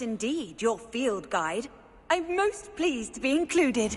Indeed, your field guide. I'm most pleased to be included.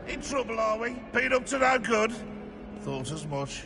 In trouble, are we? Been up to no good? Thought as much.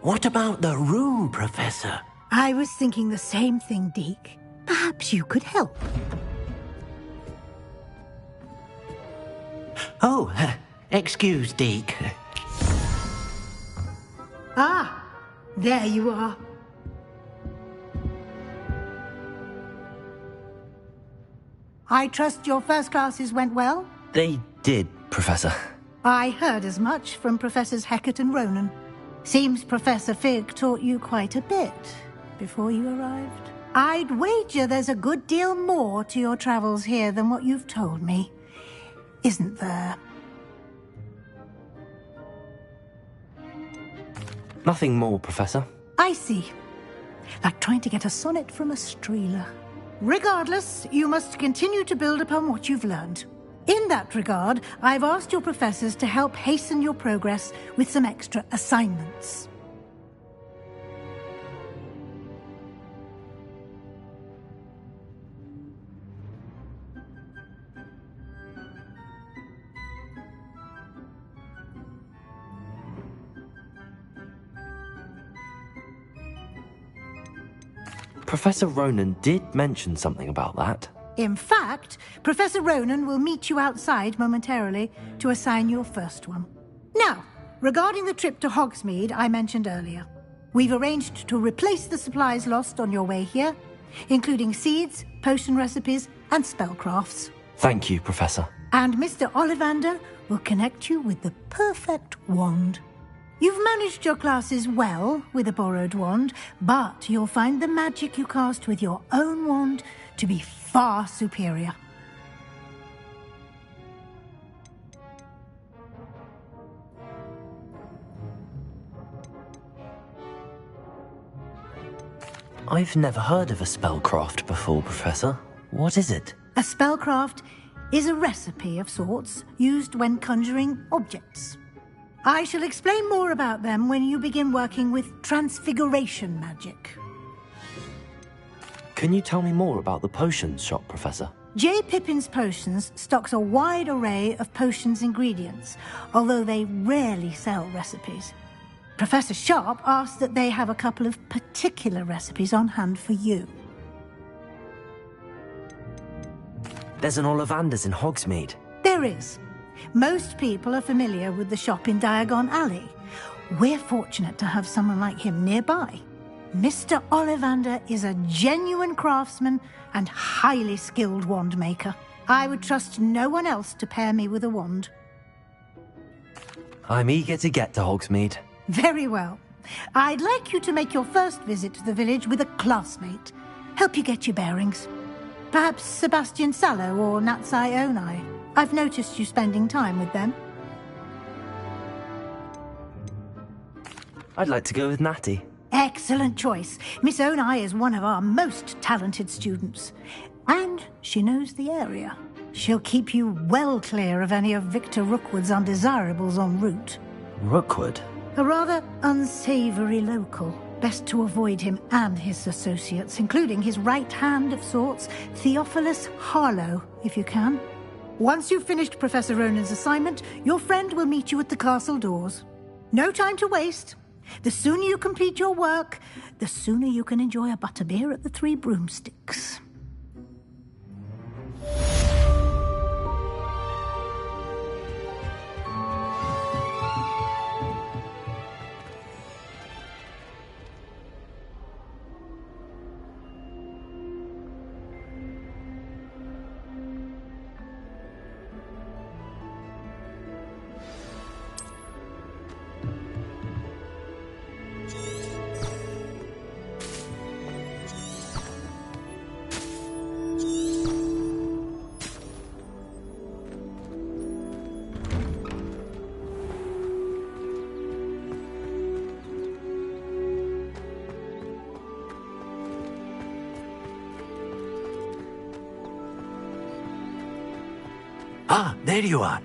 What about the room, Professor? I was thinking the same thing, Deke. Perhaps you could help. Oh, excuse, Deke. Ah, there you are. I trust your first classes went well? They did, Professor. I heard as much from Professors Hecat and Ronan. Seems Professor Fig taught you quite a bit before you arrived. I'd wager there's a good deal more to your travels here than what you've told me. Isn't there? Nothing more, Professor. I see. Like trying to get a sonnet from a streeler. Regardless, you must continue to build upon what you've learned. In that regard, I've asked your professors to help hasten your progress with some extra assignments. Professor Ronan did mention something about that. In fact, Professor Ronan will meet you outside momentarily to assign your first one. Now, regarding the trip to Hogsmeade I mentioned earlier, we've arranged to replace the supplies lost on your way here, including seeds, potion recipes, and spellcrafts. Thank you, Professor. And Mr. Ollivander will connect you with the perfect wand. You've managed your classes well with a borrowed wand, but you'll find the magic you cast with your own wand to be far superior. I've never heard of a spellcraft before, Professor. What is it? A spellcraft is a recipe of sorts used when conjuring objects. I shall explain more about them when you begin working with transfiguration magic. Can you tell me more about the potions shop, Professor? J. Pippin's Potions stocks a wide array of potions ingredients, although they rarely sell recipes. Professor Sharp asked that they have a couple of particular recipes on hand for you. There's an Ollivander's in Hogsmeade. There is. Most people are familiar with the shop in Diagon Alley. We're fortunate to have someone like him nearby. Mr. Ollivander is a genuine craftsman and highly skilled wand maker. I would trust no one else to pair me with a wand. I'm eager to get to Hogsmeade. Very well. I'd like you to make your first visit to the village with a classmate. Help you get your bearings. Perhaps Sebastian Sallow or Natsai Onai. I've noticed you spending time with them. I'd like to go with Natty. Excellent choice. Miss Onai is one of our most talented students. And she knows the area. She'll keep you well clear of any of Victor Rookwood's undesirables en route. Rookwood? A rather unsavoury local. Best to avoid him and his associates, including his right hand of sorts, Theophilus Harlow, if you can. Once you've finished Professor Ronan's assignment, your friend will meet you at the castle doors. No time to waste. The sooner you complete your work, the sooner you can enjoy a butterbeer at the Three Broomsticks. Ah, there you are.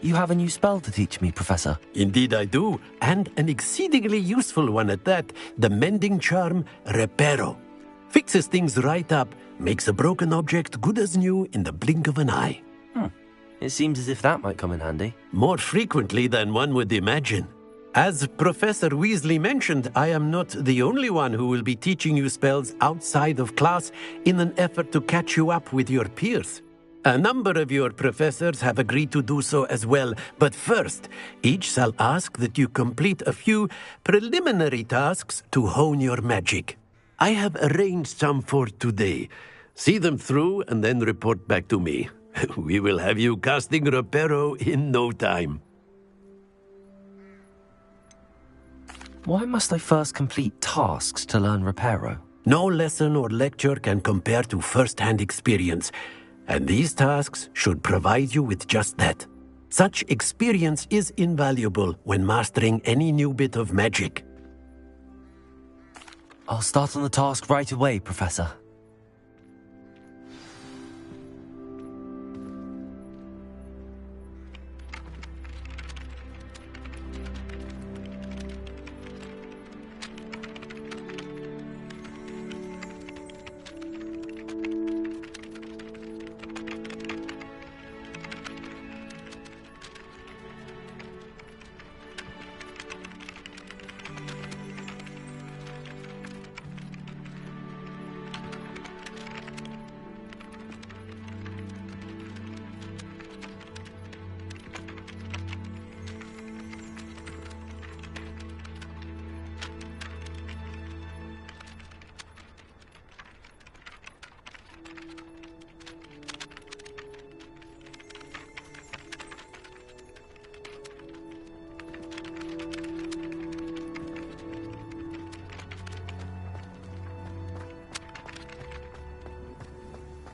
You have a new spell to teach me, Professor. Indeed I do, and an exceedingly useful one at that. The mending charm, Reparo. Fixes things right up, makes a broken object good as new in the blink of an eye. It seems as if that might come in handy. More frequently than one would imagine. As Professor Weasley mentioned, I am not the only one who will be teaching you spells outside of class in an effort to catch you up with your peers. A number of your professors have agreed to do so as well, but first, each shall ask that you complete a few preliminary tasks to hone your magic. I have arranged some for today. See them through and then report back to me. We will have you casting Reparo in no time. Why must I first complete tasks to learn Reparo? No lesson or lecture can compare to first-hand experience, and these tasks should provide you with just that. Such experience is invaluable when mastering any new bit of magic. I'll start on the task right away, Professor.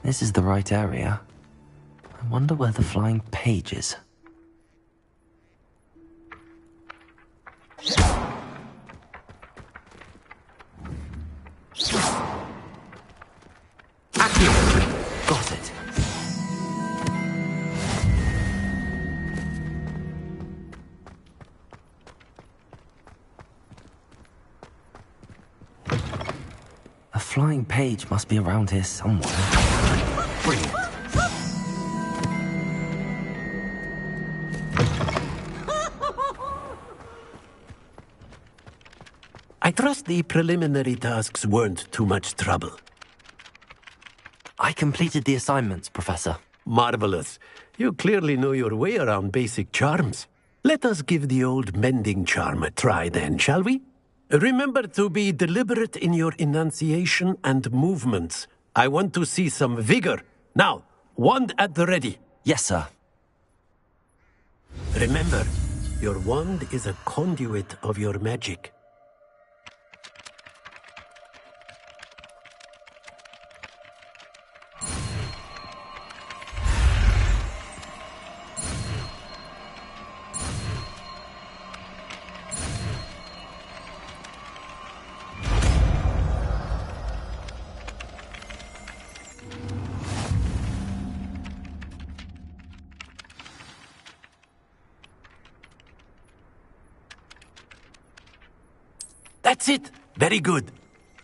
This is the right area. I wonder where the flying page is. Got it. A flying page must be around here somewhere. Brilliant. I trust the preliminary tasks weren't too much trouble. I completed the assignments, Professor. Marvelous. You clearly know your way around basic charms. Let us give the old mending charm a try then, shall we? Remember to be deliberate in your enunciation and movements. I want to see some vigor. Now, wand at the ready. Yes, sir. Remember, your wand is a conduit of your magic. That's it! Very good.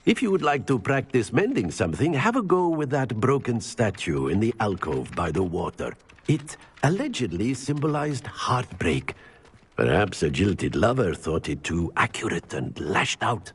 If you would like to practice mending something, have a go with that broken statue in the alcove by the water. It allegedly symbolized heartbreak. Perhaps a jilted lover thought it too accurate and lashed out.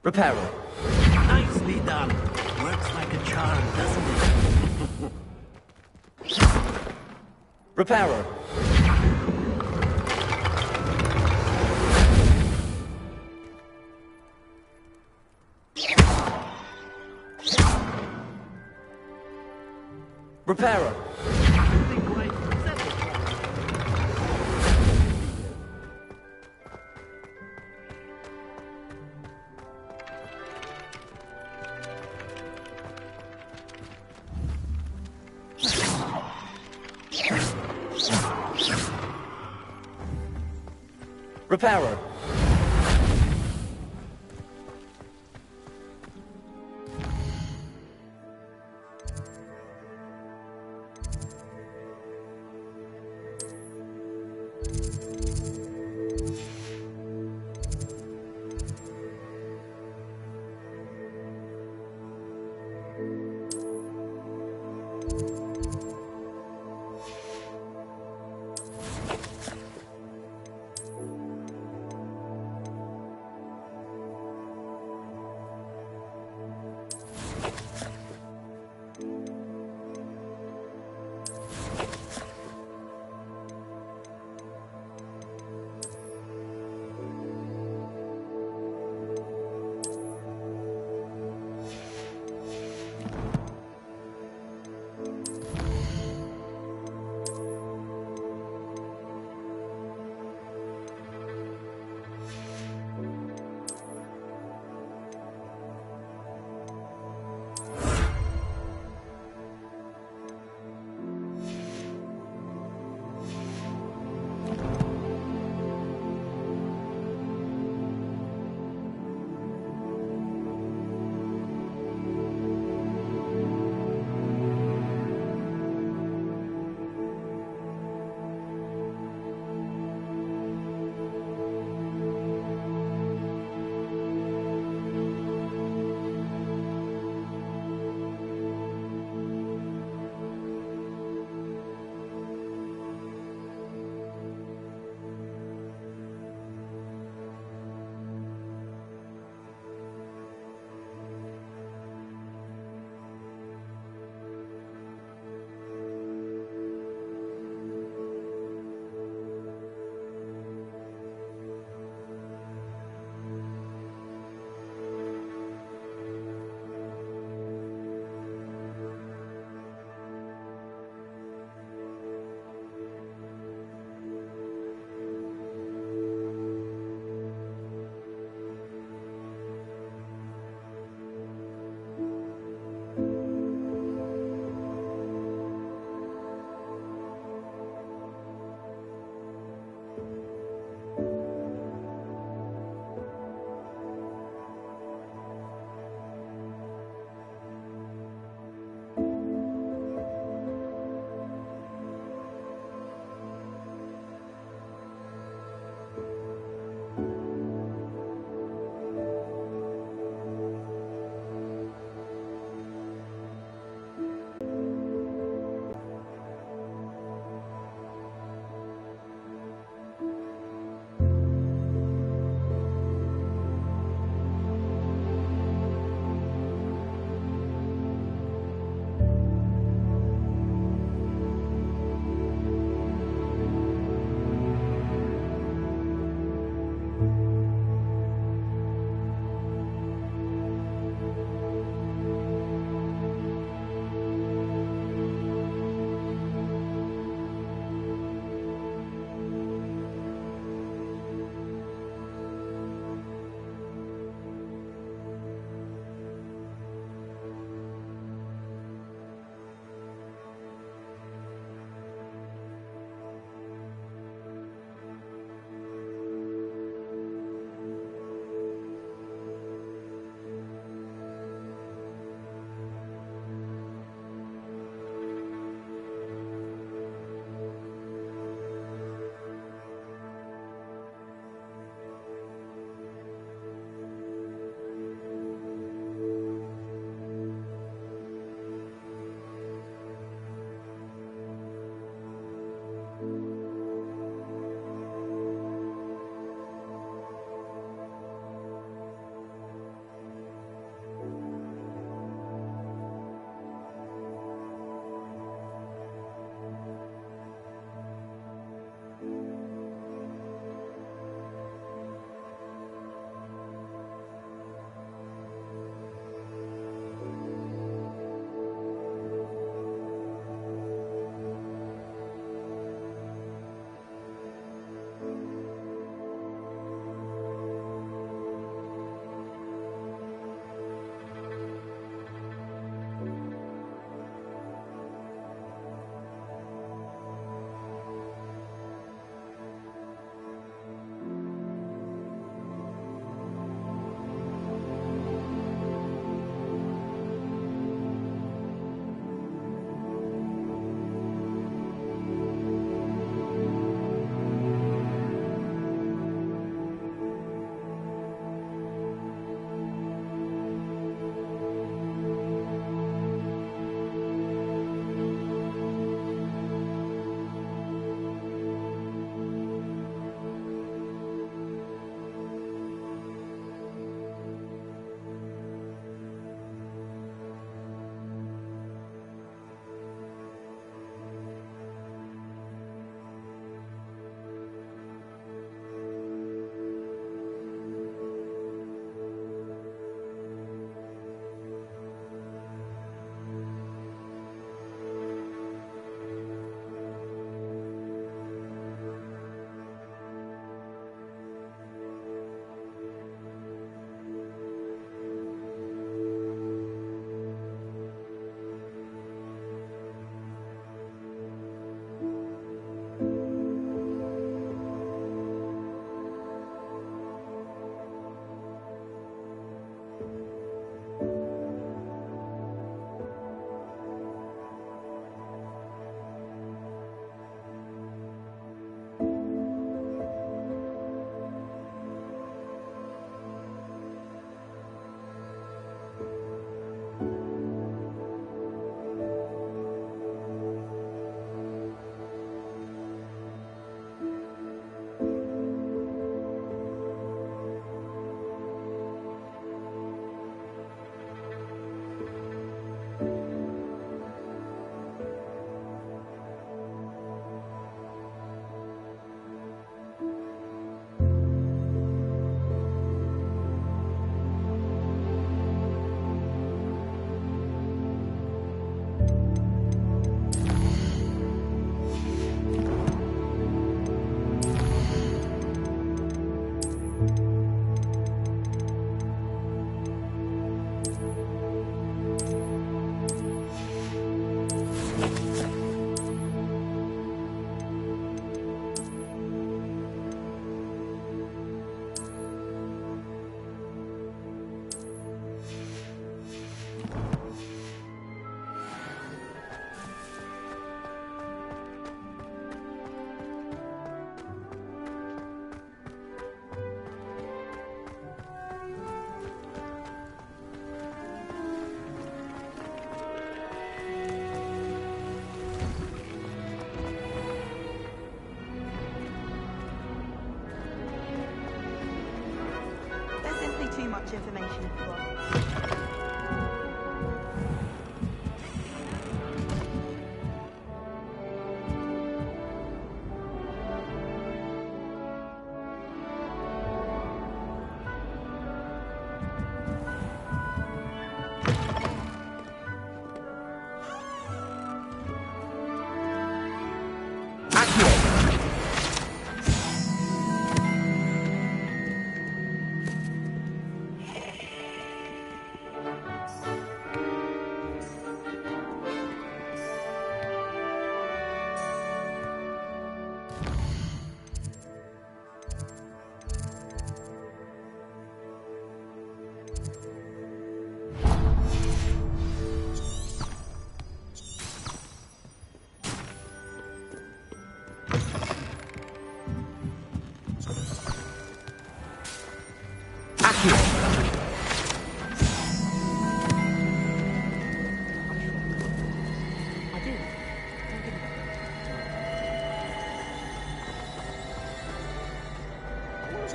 Reparo. Nicely done. Works like a charm, doesn't it? Reparo. Reparo. Reparo.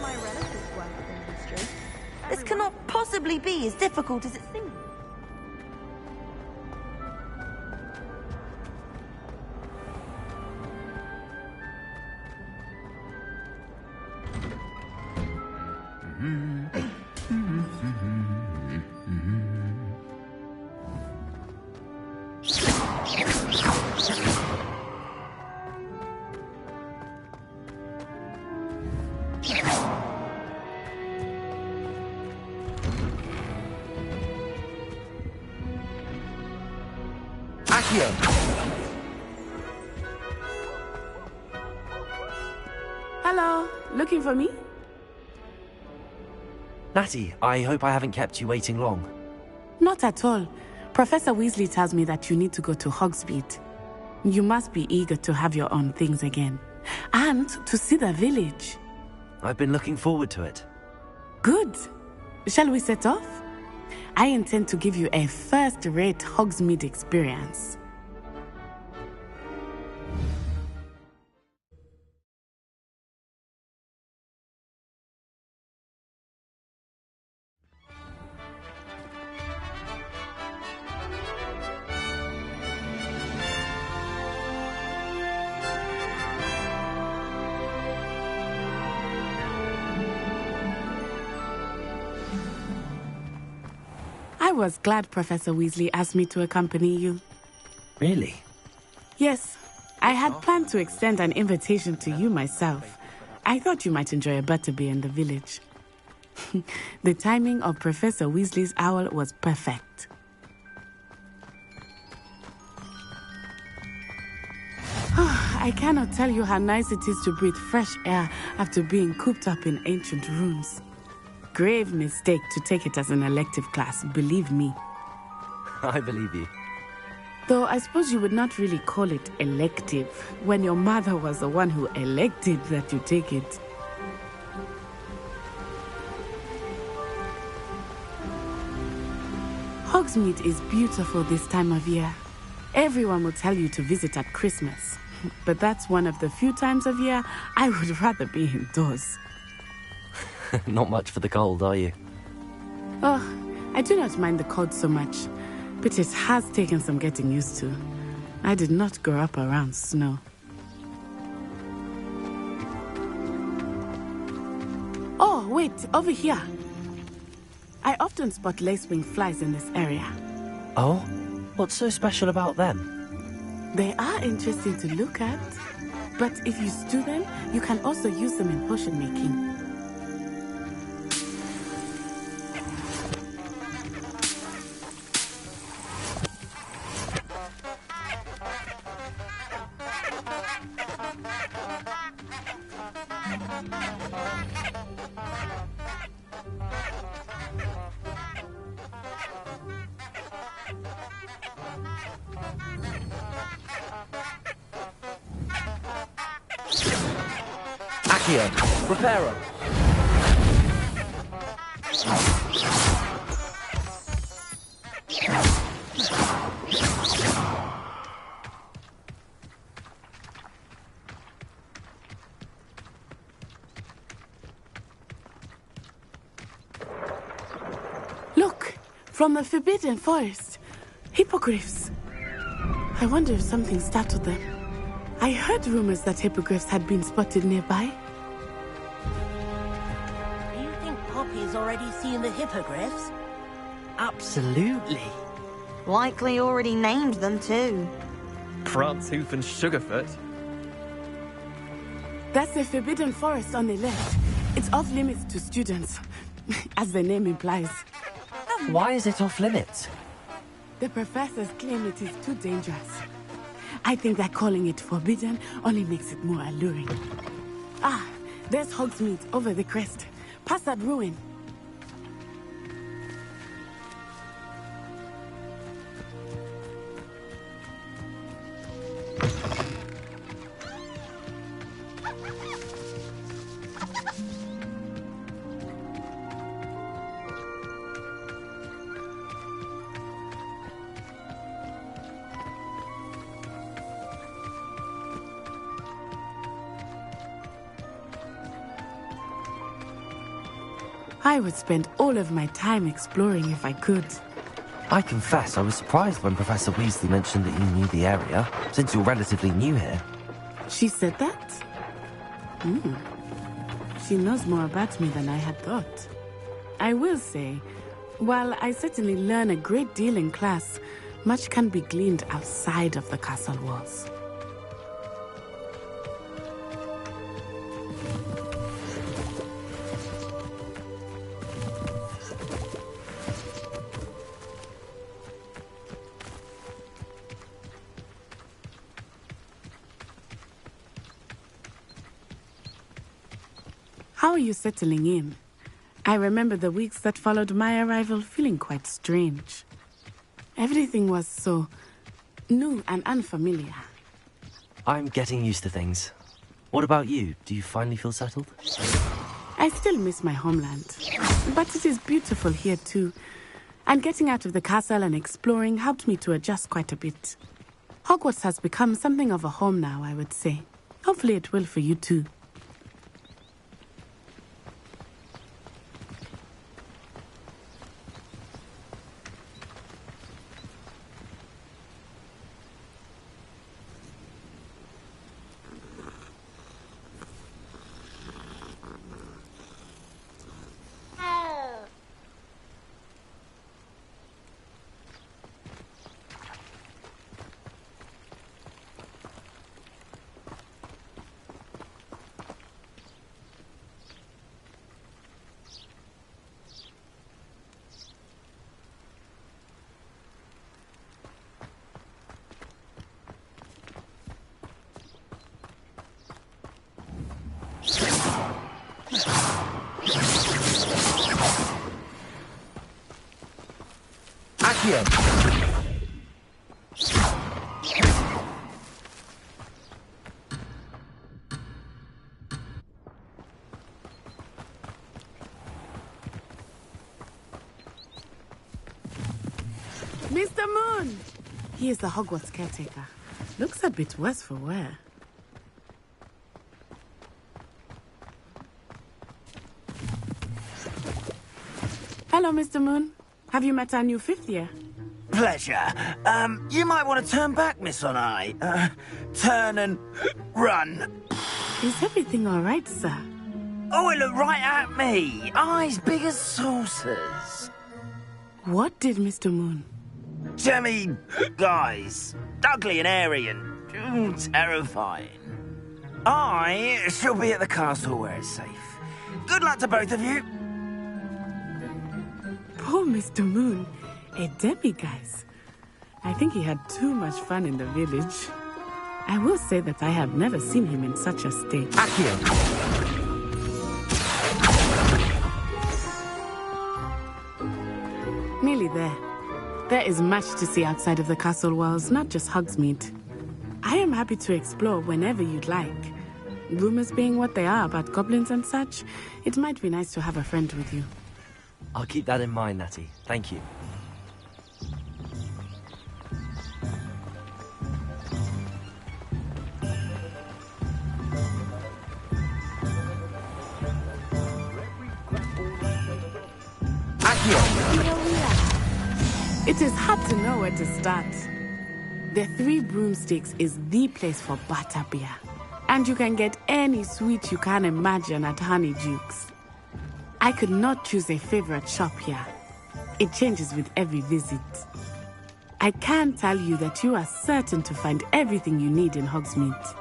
My relatives work in the industry. This cannot possibly be as difficult as it seems. Hello, looking for me? Natty, I hope I haven't kept you waiting long. Not at all. Professor Weasley tells me that you need to go to Hogsmeade. You must be eager to have your own things again. And to see the village. I've been looking forward to it. Good. Shall we set off? I intend to give you a first-rate Hogsmeade experience. I was glad Professor Weasley asked me to accompany you. Really? Yes, I had planned to extend an invitation to you myself. I thought you might enjoy a butterbeer in the village. The timing of Professor Weasley's owl was perfect. I cannot tell you how nice it is to breathe fresh air after being cooped up in ancient rooms. Grave mistake to take it as an elective class, believe me. I believe you. Though I suppose you would not really call it elective when your mother was the one who elected that you take it. Hogsmeade is beautiful this time of year. Everyone will tell you to visit at Christmas, but that's one of the few times of year I would rather be indoors. Not much for the cold, are you? Oh, I do not mind the cold so much, but it has taken some getting used to. I did not grow up around snow. Oh, wait, over here. I often spot lacewing flies in this area. Oh? What's so special about them? They are interesting to look at, but if you stew them, you can also use them in potion making. Accio, Reparo. Look, from the Forbidden Forest. Hippogriffs. I wonder if something startled them. I heard rumors that hippogriffs had been spotted nearby. Do you think Poppy's already seen the hippogriffs? Absolutely. Likely already named them too. Prancehoof and Sugarfoot. That's the Forbidden Forest on the left. It's off limits to students, as the name implies. Why is it off limits? The professors claim it is too dangerous. I think that calling it forbidden only makes it more alluring. Ah, there's Hogsmeade over the crest. Past that ruin. I would spend all of my time exploring if I could. I confess I was surprised when Professor Weasley mentioned that you knew the area, since you're relatively new here. She said that? She knows more about me than I had thought. I will say, while I certainly learn a great deal in class, much can be gleaned outside of the castle walls. How are you settling in? I remember the weeks that followed my arrival feeling quite strange. Everything was so new and unfamiliar. I'm getting used to things. What about you? Do you finally feel settled? I still miss my homeland, but it is beautiful here too. And getting out of the castle and exploring helped me to adjust quite a bit. Hogwarts has become something of a home now, I would say. Hopefully it will for you too. Mr. Moon! He is the Hogwarts caretaker. Looks a bit worse for wear. Hello, Mr. Moon. Have you met our new fifth year? Pleasure. You might want to turn back, Miss On-Eye. Turn and run. Is everything all right, sir? Oh, it looked right at me. Eyes big as saucers. What did Mr. Moon? Jemmy, guys. Ugly and airy and terrifying. I shall be at the castle where it's safe. Good luck to both of you. Poor Mr. Moon. A demiguise. I think he had too much fun in the village. I will say that I have never seen him in such a state. Accio! Nearly there. There is much to see outside of the castle walls, not just Hogsmeade. I am happy to explore whenever you'd like. Rumors being what they are about goblins and such, it might be nice to have a friend with you. I'll keep that in mind, Natty. Thank you. It is hard to know where to start. The Three Broomsticks is the place for butterbeer. And you can get any sweet you can imagine at Honeydukes. I could not choose a favorite shop here. It changes with every visit. I can tell you that you are certain to find everything you need in Hogsmeade.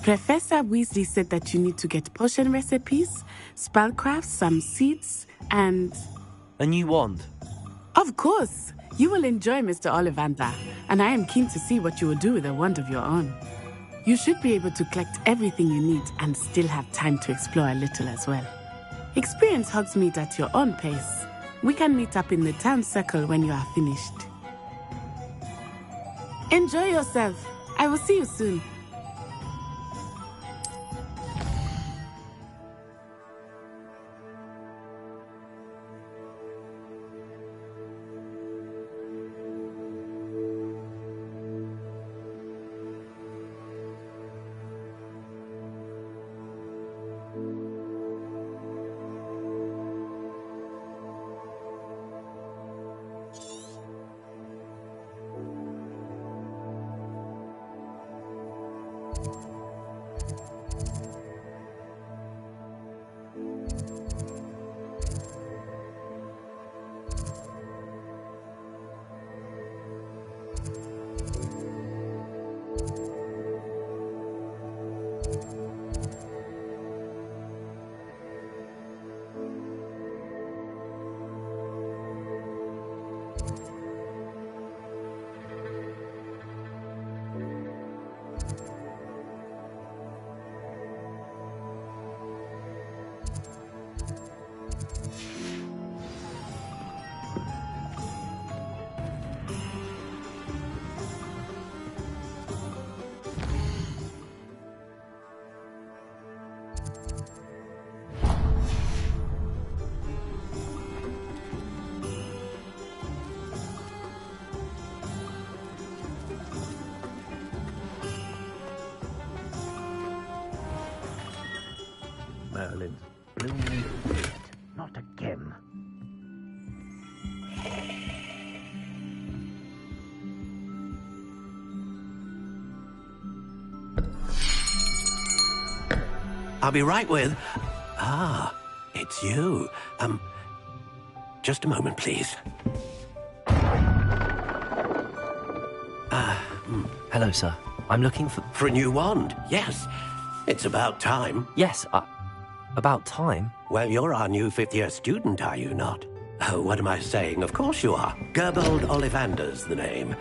Professor Weasley said that you need to get potion recipes, spellcrafts, some seeds, and... A new wand? Of course! You will enjoy Mr. Ollivander, and I am keen to see what you will do with a wand of your own. You should be able to collect everything you need and still have time to explore a little as well. Experience Hogsmeade at your own pace. We can meet up in the town circle when you are finished. Enjoy yourself. I will see you soon. I'll be right with... Ah, it's you. Just a moment, please. Hello, sir. I'm looking for... For a new wand, yes. It's about time. Yes, about time? Well, you're our new fifth-year student, are you not? Oh, what am I saying? Of course you are. Gerbold Ollivander's the name.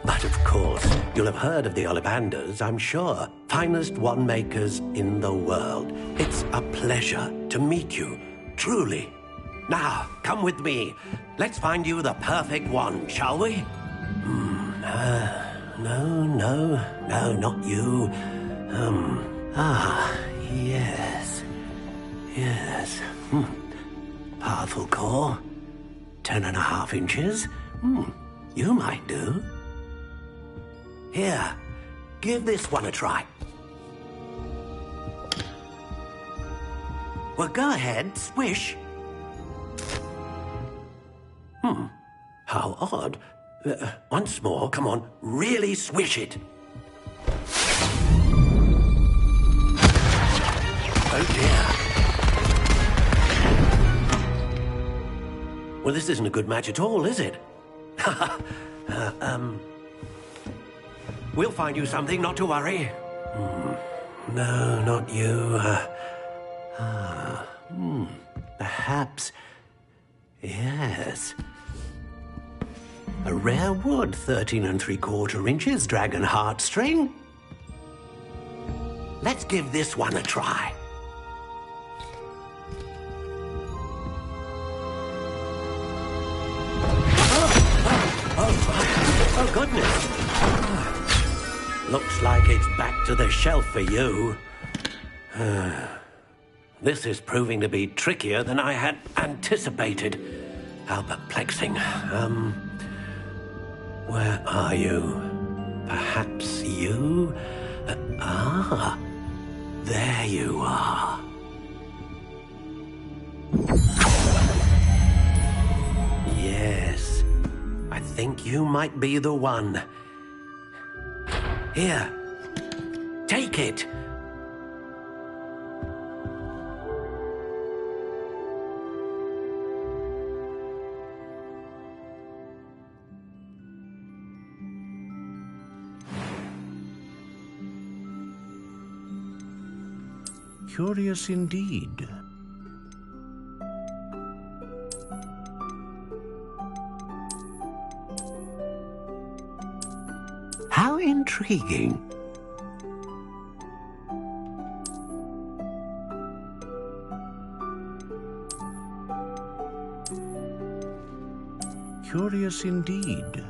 But of course, you'll have heard of the Ollivanders, I'm sure. Finest wand makers in the world. It's a pleasure to meet you, truly. Now, come with me. Let's find you the perfect wand, shall we? No, not you. Yes. Powerful core. 10.5 inches. You might do. Here, give this one a try. Well, go ahead, swish. How odd. Once more, come on, really swish it. Oh dear. Well, this isn't a good match at all, is it? We'll find you something, not to worry. No, not you. Perhaps... Yes. A rare wood, 13 3/4 inches, dragon heartstring. Let's give this one a try. Oh, goodness. Looks like it's back to the shelf for you. This is proving to be trickier than I had anticipated. How perplexing. Where are you? Perhaps you? There you are. Yes, I think you might be the one. Here, take it. Curious indeed. How intriguing. Curious indeed.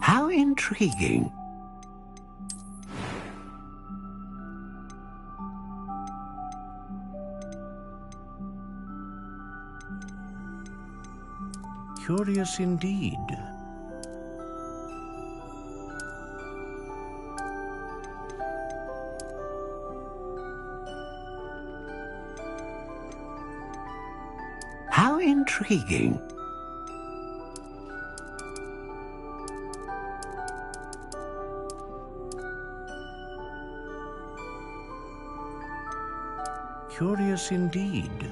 How intriguing. Curious indeed. How intriguing. Curious indeed.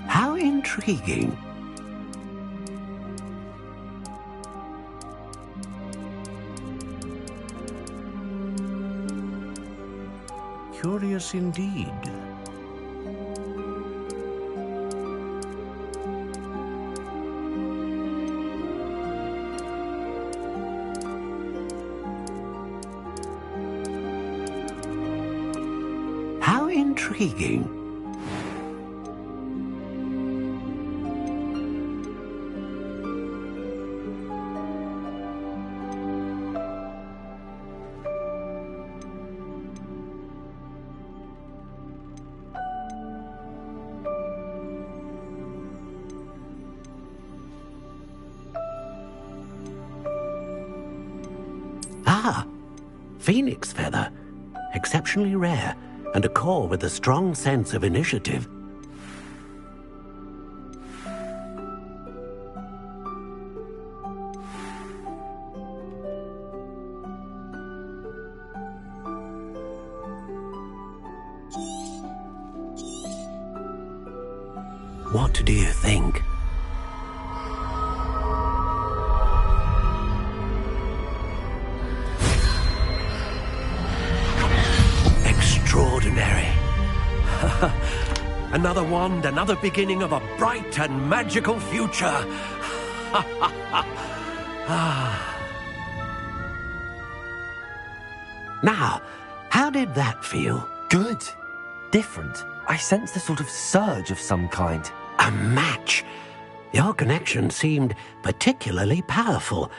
How intriguing. Curious indeed. How intriguing. Phoenix feather. Exceptionally rare, and a core with a strong sense of initiative. What do you think? Extraordinary. Another wand, another beginning of a bright and magical future. Now, how did that feel? Good. Different. I sensed a sort of surge of some kind. A match. Your connection seemed particularly powerful.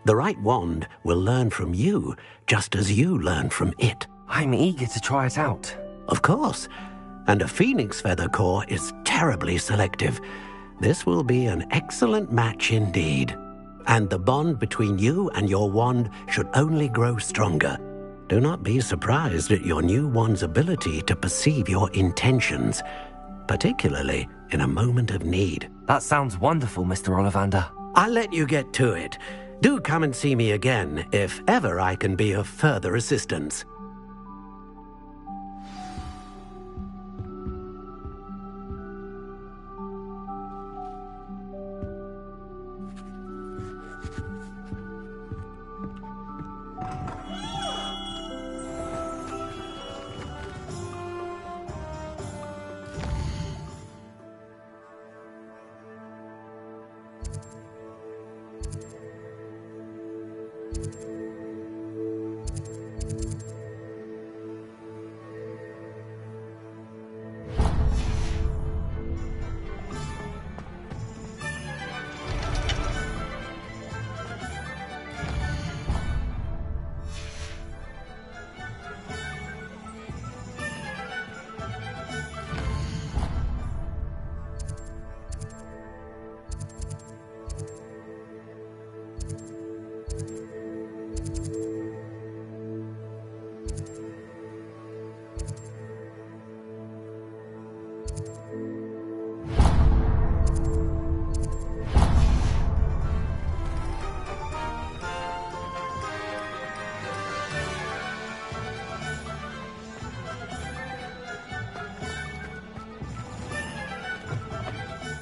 The right wand will learn from you, just as you learn from it. I'm eager to try it out. Of course. And a phoenix feather core is terribly selective. This will be an excellent match indeed. And the bond between you and your wand should only grow stronger. Do not be surprised at your new wand's ability to perceive your intentions, particularly in a moment of need. That sounds wonderful, Mr. Ollivander. I'll let you get to it. Do come and see me again if ever I can be of further assistance.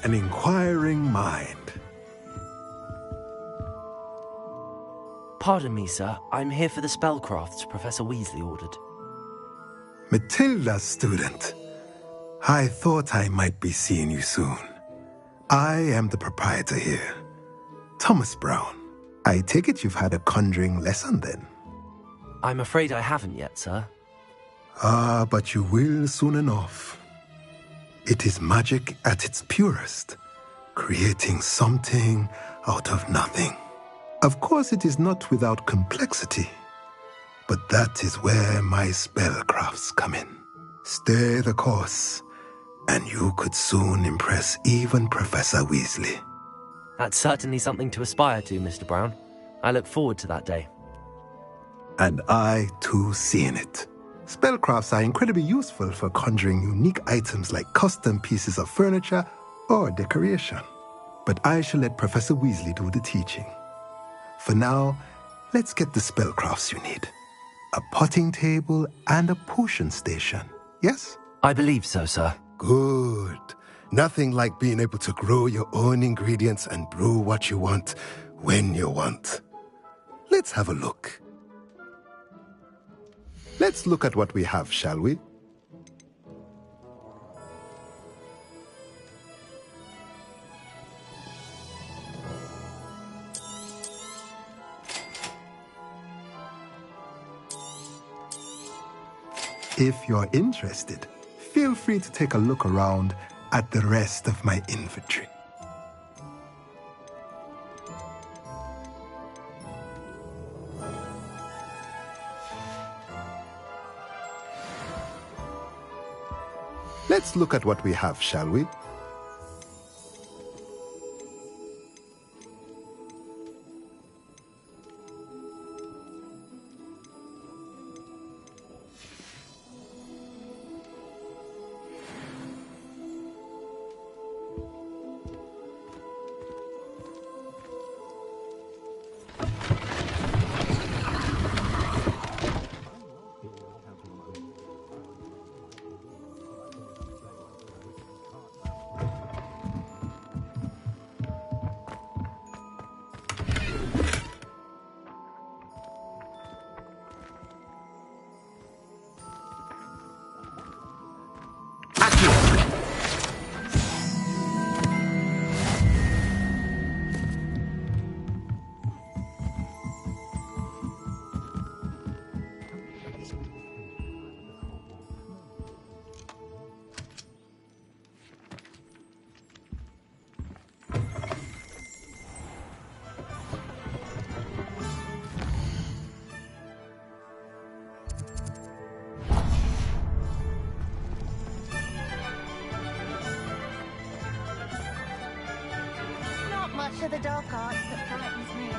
An inquiring mind. Pardon me, sir. I'm here for the spellcrafts Professor Weasley ordered. Matilda, student. I thought I might be seeing you soon. I am the proprietor here, Thomas Brown. I take it you've had a conjuring lesson then? I'm afraid I haven't yet, sir. Ah, but you will soon enough. It is magic at its purest, creating something out of nothing. Of course, it is not without complexity, but that is where my spellcrafts come in. Stay the course, and you could soon impress even Professor Weasley. That's certainly something to aspire to, Mr. Brown. I look forward to that day. And I, too, seeing it. Spellcrafts are incredibly useful for conjuring unique items like custom pieces of furniture or decoration. But I shall let Professor Weasley do the teaching. For now, let's get the spellcrafts you need. A potting table and a potion station, yes? I believe so, sir. Good. Nothing like being able to grow your own ingredients and brew what you want when you want. Let's have a look. Let's look at what we have, shall we? If you're interested, feel free to take a look around at the rest of my inventory. Let's look at what we have, shall we? of the dark arts that frightens me.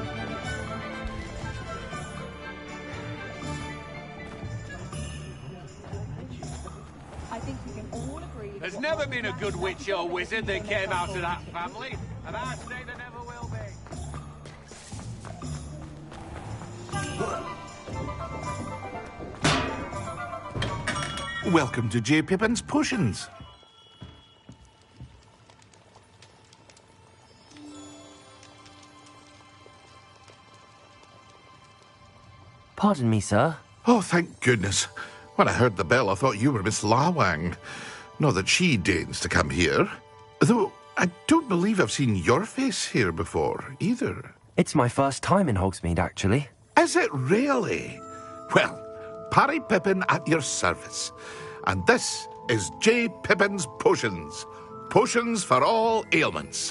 I think we can all agree. There's never been a good witch or wizard that came out of that family, and I say there never will be. Welcome to J. Pippin's Potions. Pardon me, sir. Oh, thank goodness. When I heard the bell, I thought you were Miss Lawang. Not that she deigns to come here. Though I don't believe I've seen your face here before, either. It's my first time in Hogsmeade, actually. Is it really? Well, Parry Pippin at your service. And this is J. Pippin's Potions. Potions for all ailments.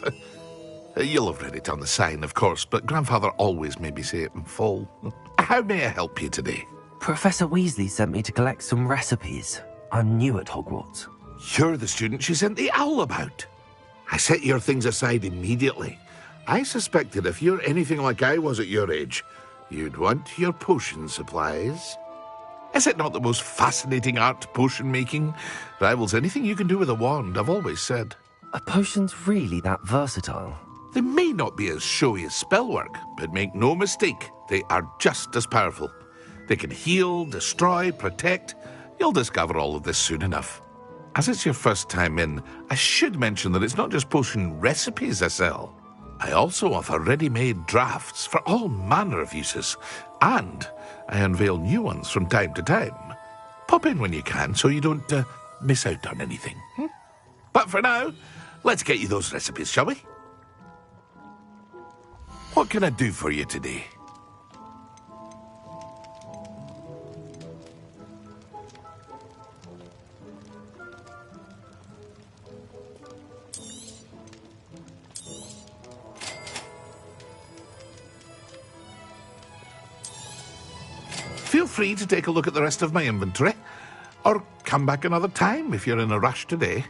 You'll have read it on the sign, of course, but Grandfather always made me say it in full. How may I help you today? Professor Weasley sent me to collect some recipes. I'm new at Hogwarts. You're the student she sent the owl about. I set your things aside immediately. I suspected if you're anything like I was at your age, you'd want your potion supplies. Is it not the most fascinating art, potion making? Rivals anything you can do with a wand, I've always said. Are potions really that versatile? They may not be as showy as spellwork, but make no mistake, they are just as powerful. They can heal, destroy, protect. You'll discover all of this soon enough. As it's your first time in, I should mention that it's not just potion recipes I sell. I also offer ready-made drafts for all manner of uses, and I unveil new ones from time to time. Pop in when you can so you don't miss out on anything. But for now, let's get you those recipes, shall we? What can I do for you today? Feel free to take a look at the rest of my inventory, or come back another time if you're in a rush today.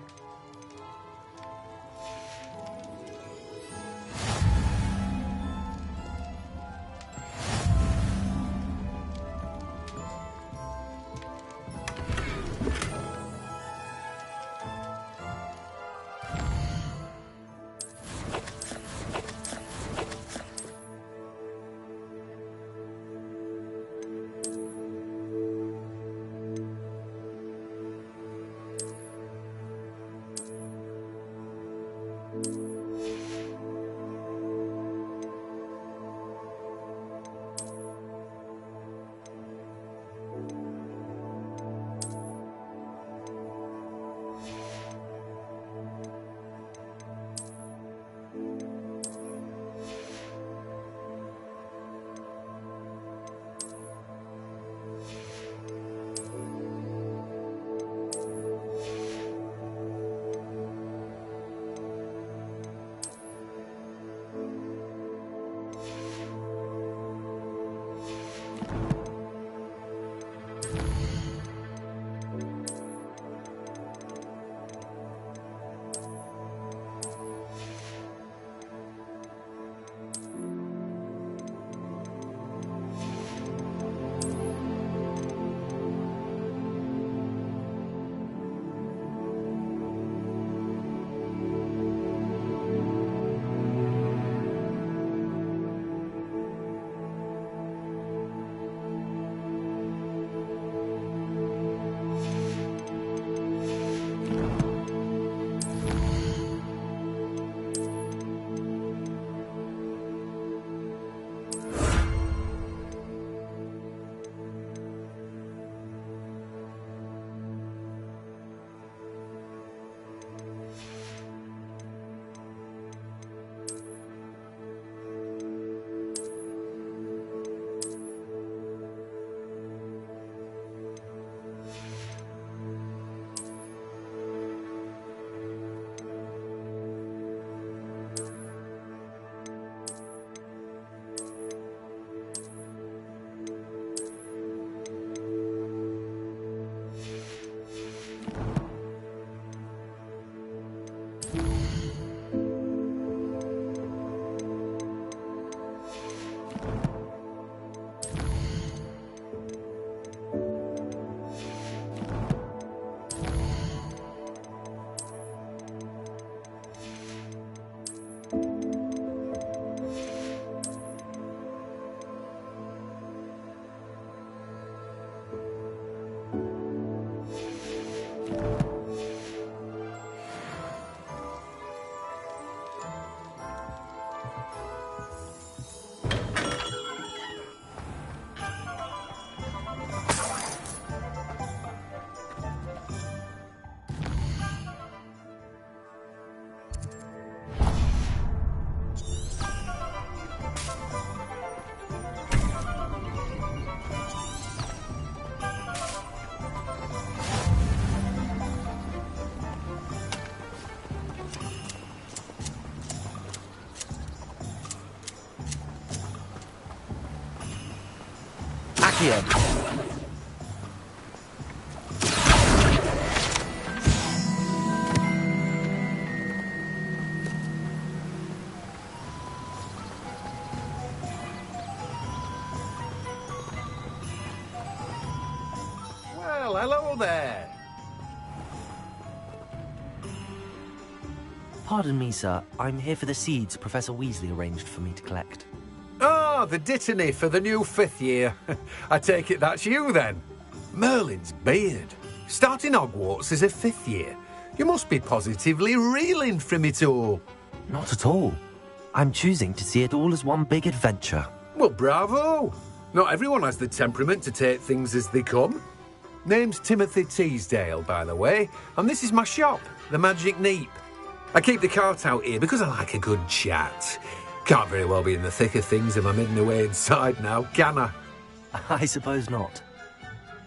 here. Well, hello there. Pardon me, sir. I'm here for the seeds Professor Weasley arranged for me to collect. Ah, the dittany for the new 5th year. I take it that's you, then. Merlin's beard. Starting Hogwarts as a 5th year. You must be positively reeling from it all. Not at all. I'm choosing to see it all as one big adventure. Well, bravo. Not everyone has the temperament to take things as they come. Name's Timothy Teasdale, by the way, and this is my shop, the Magic Neep. I keep the cart out here because I like a good chat. Can't very well be in the thick of things if I'm hidden away inside now, can I? I suppose not.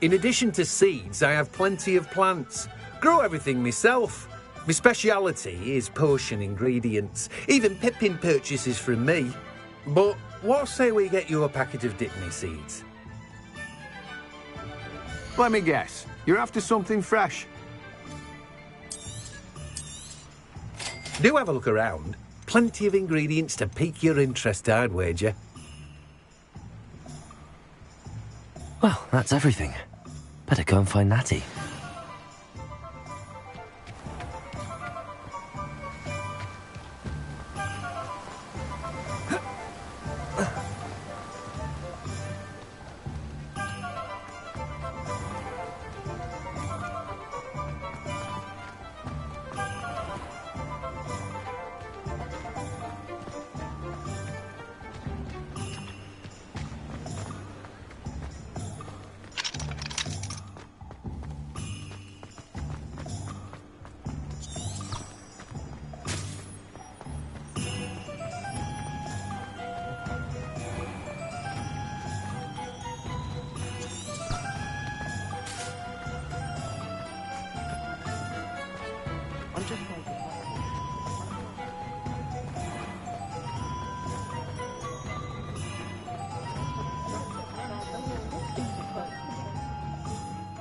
In addition to seeds, I have plenty of plants. Grow everything myself. My speciality is potion ingredients. Even Pippin purchases from me. But what say we get you a packet of Dittany seeds? Let me guess. You're after something fresh. Do have a look around. Plenty of ingredients to pique your interest, I'd wager. Well, that's everything. Better go and find Natty.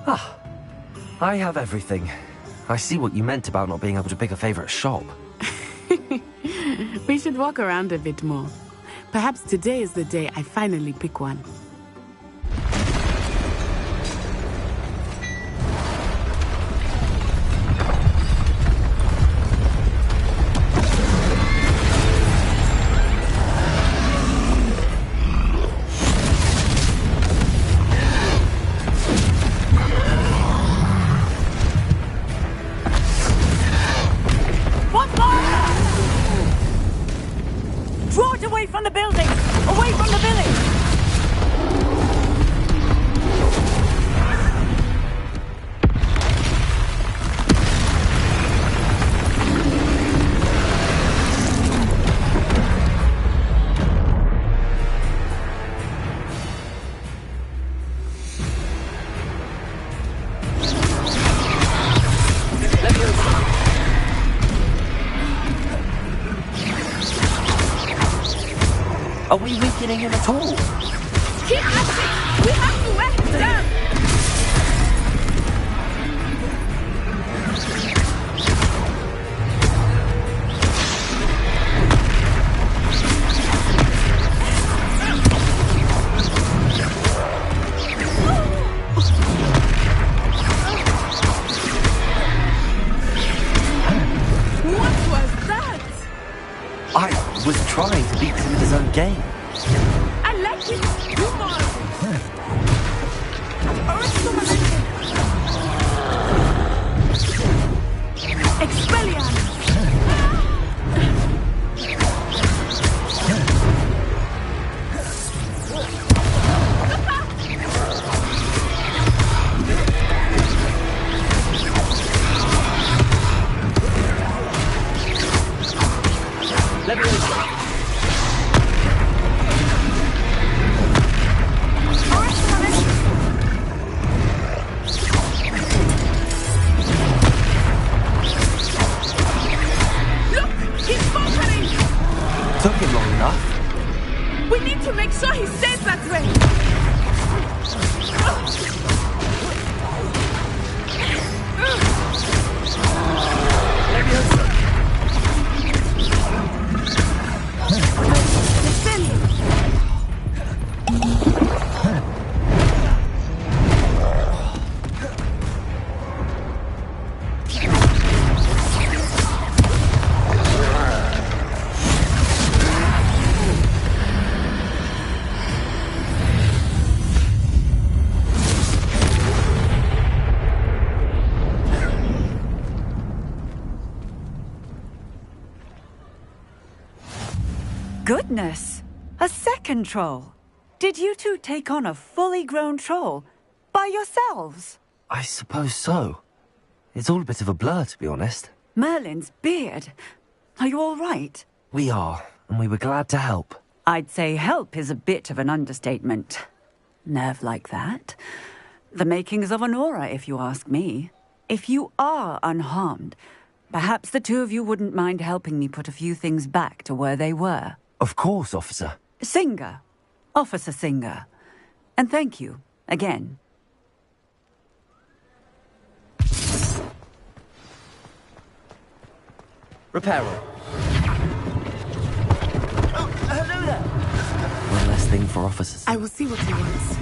Ah, I have everything. I see what you meant about not being able to pick a favourite shop. We should walk around a bit more. Perhaps today is the day I finally pick one. Are we weakening him at all? Keep acting! We have to wear him down! What was that? I was trying to beat him with his own game. I like it! Do more! Expelliarmus! Took him long enough. We need to make sure he stays that way. Goodness! A second troll! Did you two take on a fully grown troll? By yourselves? I suppose so. It's all a bit of a blur, to be honest. Merlin's beard. Are you all right? We are, and we were glad to help. I'd say help is a bit of an understatement. Nerve like that. The makings of an aura, if you ask me. If you are unharmed, perhaps the two of you wouldn't mind helping me put a few things back to where they were. Of course, officer. Singer. Officer Singer. And thank you, again. Reparo. Oh, hello there. One less thing for officers. I will see what he wants.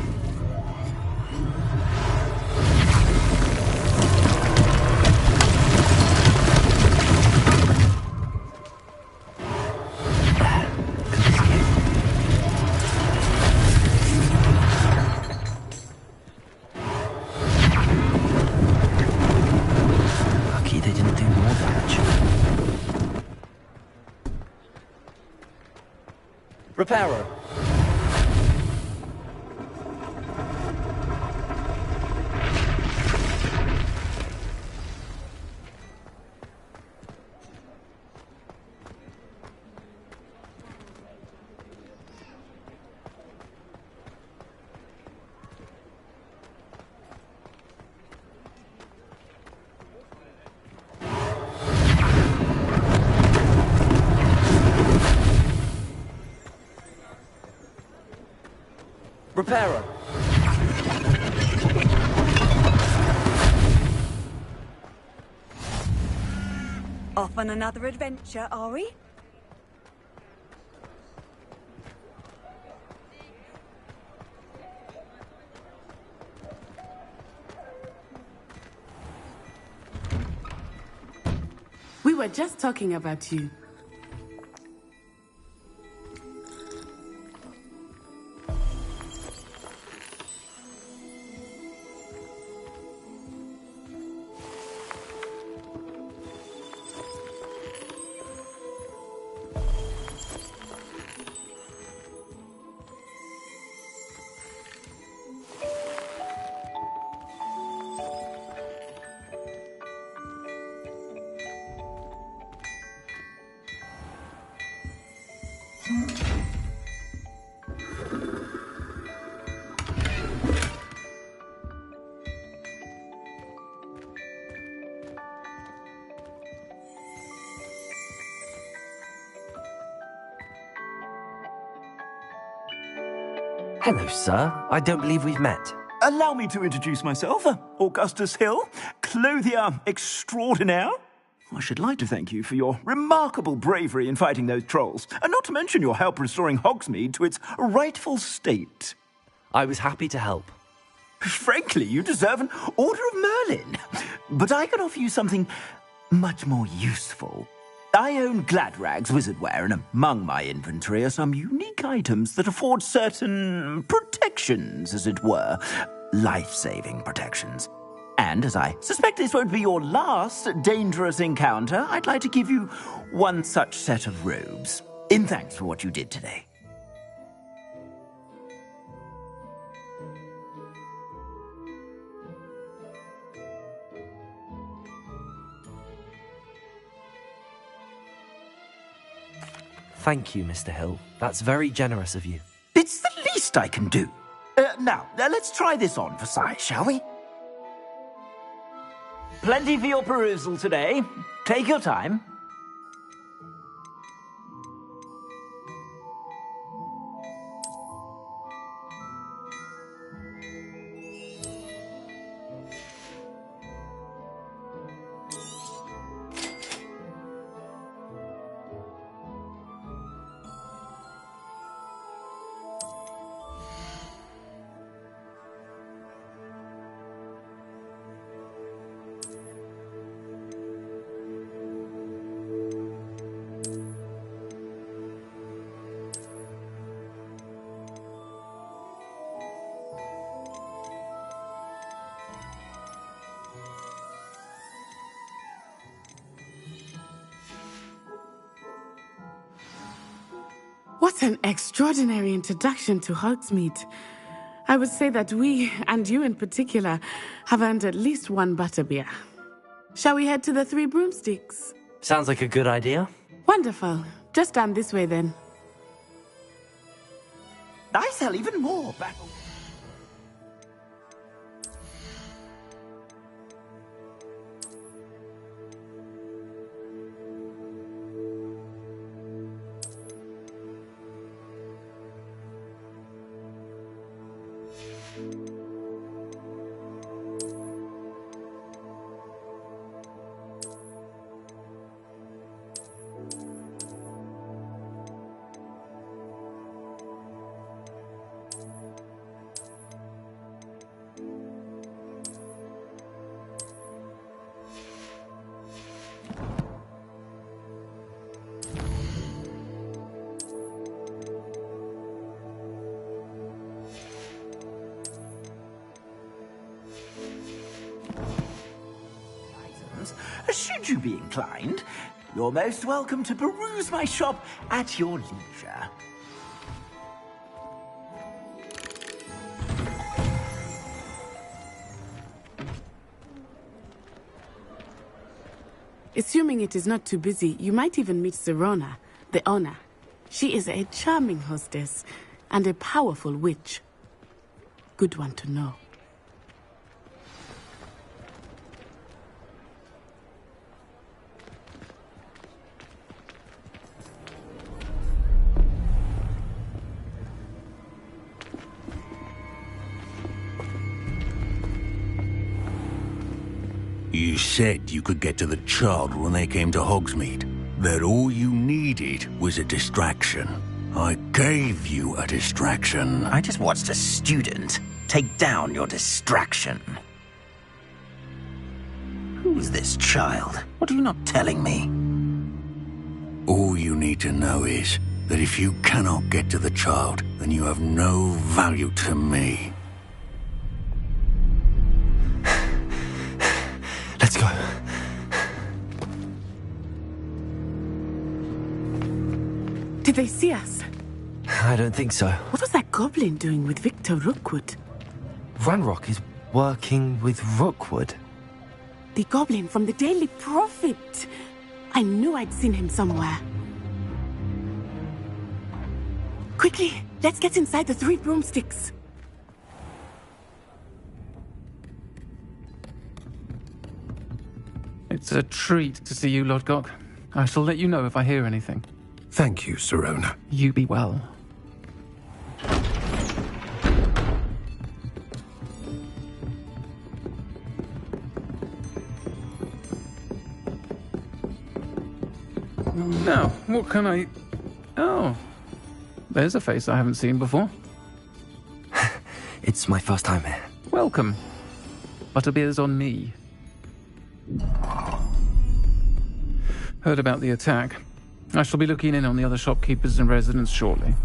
Lucky they didn't do more damage. Reparo. Reparo. Off on another adventure, are we? We were just talking about you. Hello, sir. I don't believe we've met. Allow me to introduce myself, Augustus Hill, clothier extraordinaire. I should like to thank you for your remarkable bravery in fighting those trolls, and not to mention your help restoring Hogsmeade to its rightful state. I was happy to help. Frankly, you deserve an Order of Merlin. But I can offer you something much more useful. I own Gladrag's wizardware, and among my inventory are some unique items that afford certain protections, as it were. Life-saving protections. And as I suspect this won't be your last dangerous encounter, I'd like to give you one such set of robes, in thanks for what you did today. Thank you, Mr. Hill. That's very generous of you. It's the least I can do. Now, let's try this on for size, shall we? Plenty for your perusal today. Take your time. What an extraordinary introduction to Hogsmeade. I would say that we, and you in particular, have earned at least one butterbeer. Shall we head to the Three Broomsticks? Sounds like a good idea. Wonderful. Just down this way then. I sell even more back. Should you be inclined, you're most welcome to peruse my shop at your leisure. Assuming it is not too busy, you might even meet Sirona, the owner. She is a charming hostess and a powerful witch. Good one to know. You said you could get to the child when they came to Hogsmeade. That all you needed was a distraction. I gave you a distraction. I just watched a student take down your distraction. Who's this child? What are you not telling me? All you need to know is that if you cannot get to the child, then you have no value to me. Let's go. Did they see us? I don't think so. What was that goblin doing with Victor Rookwood? Ranrock is working with Rookwood. The goblin from the Daily Prophet. I knew I'd seen him somewhere. Quickly, let's get inside the Three Broomsticks. It's a treat to see you, Lodgok. I shall let you know if I hear anything. Thank you, Sirona. You be well. Now, what can I... Oh, there's a face I haven't seen before. It's my first time here. Welcome. Butterbeer's on me. Heard about the attack. I shall be looking in on the other shopkeepers and residents shortly.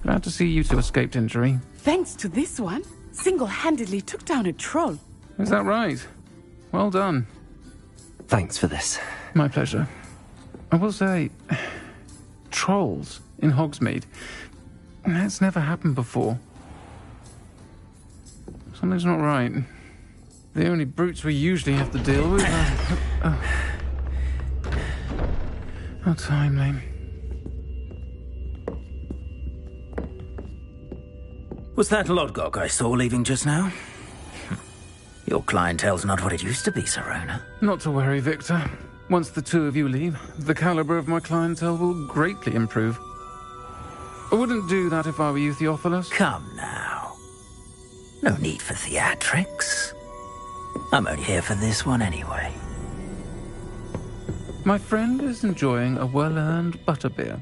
Glad to see you two escaped injury. Thanks to this one, single-handedly took down a troll. Is that right? Well done. Thanks for this. My pleasure. I will say, trolls in Hogsmeade. That's never happened before. Something's not right. The only brutes we usually have to deal with are... How timely. Was that Lodgok I saw leaving just now? Your clientele's not what it used to be, Sirona. Not to worry, Victor. Once the two of you leave, the caliber of my clientele will greatly improve. I wouldn't do that if I were you, Theophilus. Come now. No need for theatrics. I'm only here for this one anyway. My friend is enjoying a well-earned butterbeer.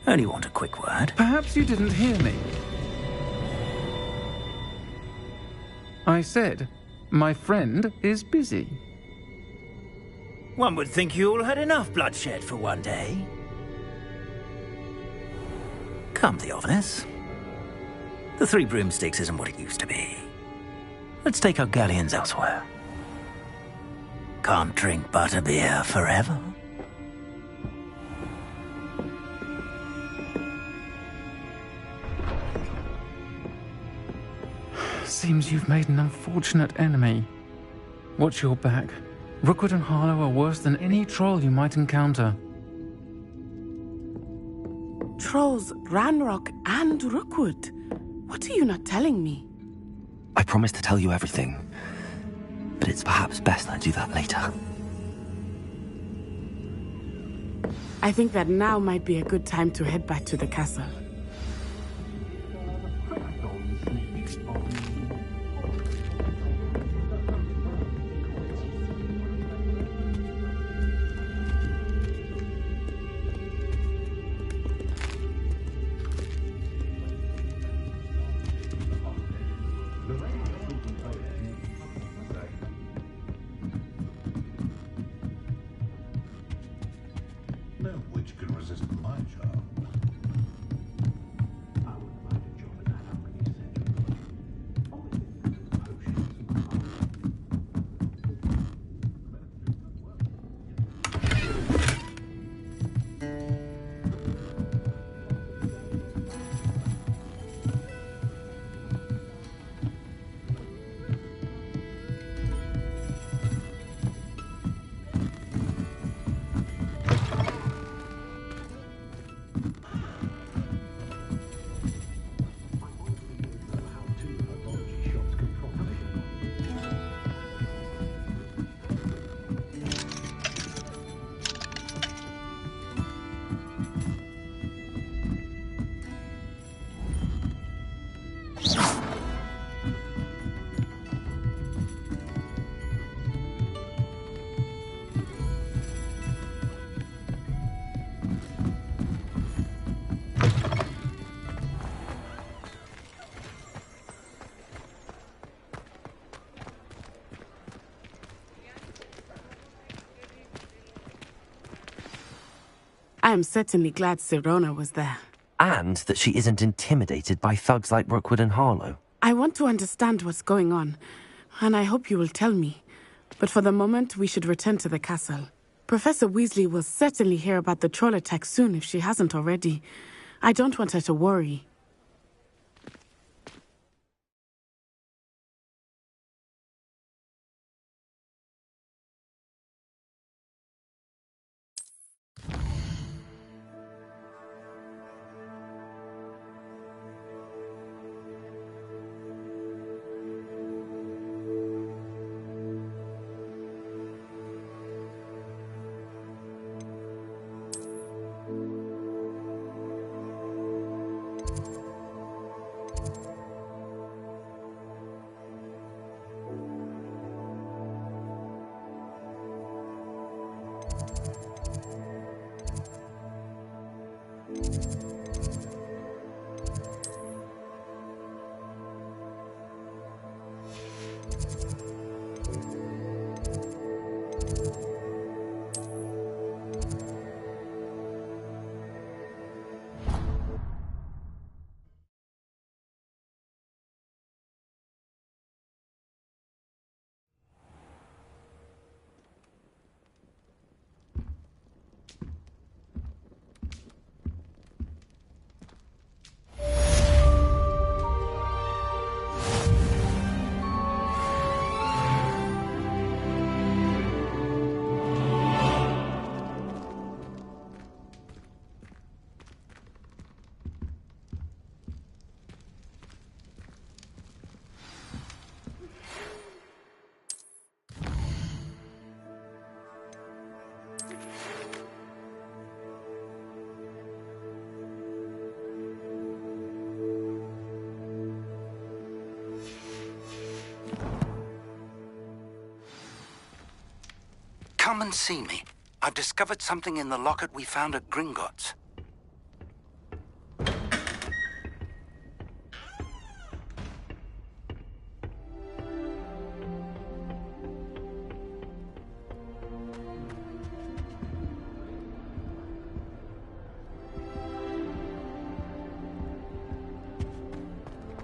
Only want a quick word. Perhaps you didn't hear me. I said, my friend is busy. One would think you all had enough bloodshed for one day. Come, Theophilus. The Three Broomsticks isn't what it used to be. Let's take our galleons elsewhere. Can't drink butterbeer forever. seems you've made an unfortunate enemy. Watch your back. Rookwood and Harlow are worse than any troll you might encounter. Trolls, Ranrock, and Rookwood. What are you not telling me? I promised to tell you everything, but it's perhaps best I do that later. I think that now might be a good time to head back to the castle. No witch can resist my charm. I am certainly glad Sirona was there. And that she isn't intimidated by thugs like Rookwood and Harlow. I want to understand what's going on, and I hope you will tell me. But for the moment, we should return to the castle. Professor Weasley will certainly hear about the troll attack soon if she hasn't already. I don't want her to worry. Come and see me. I've discovered something in the locket we found at Gringotts.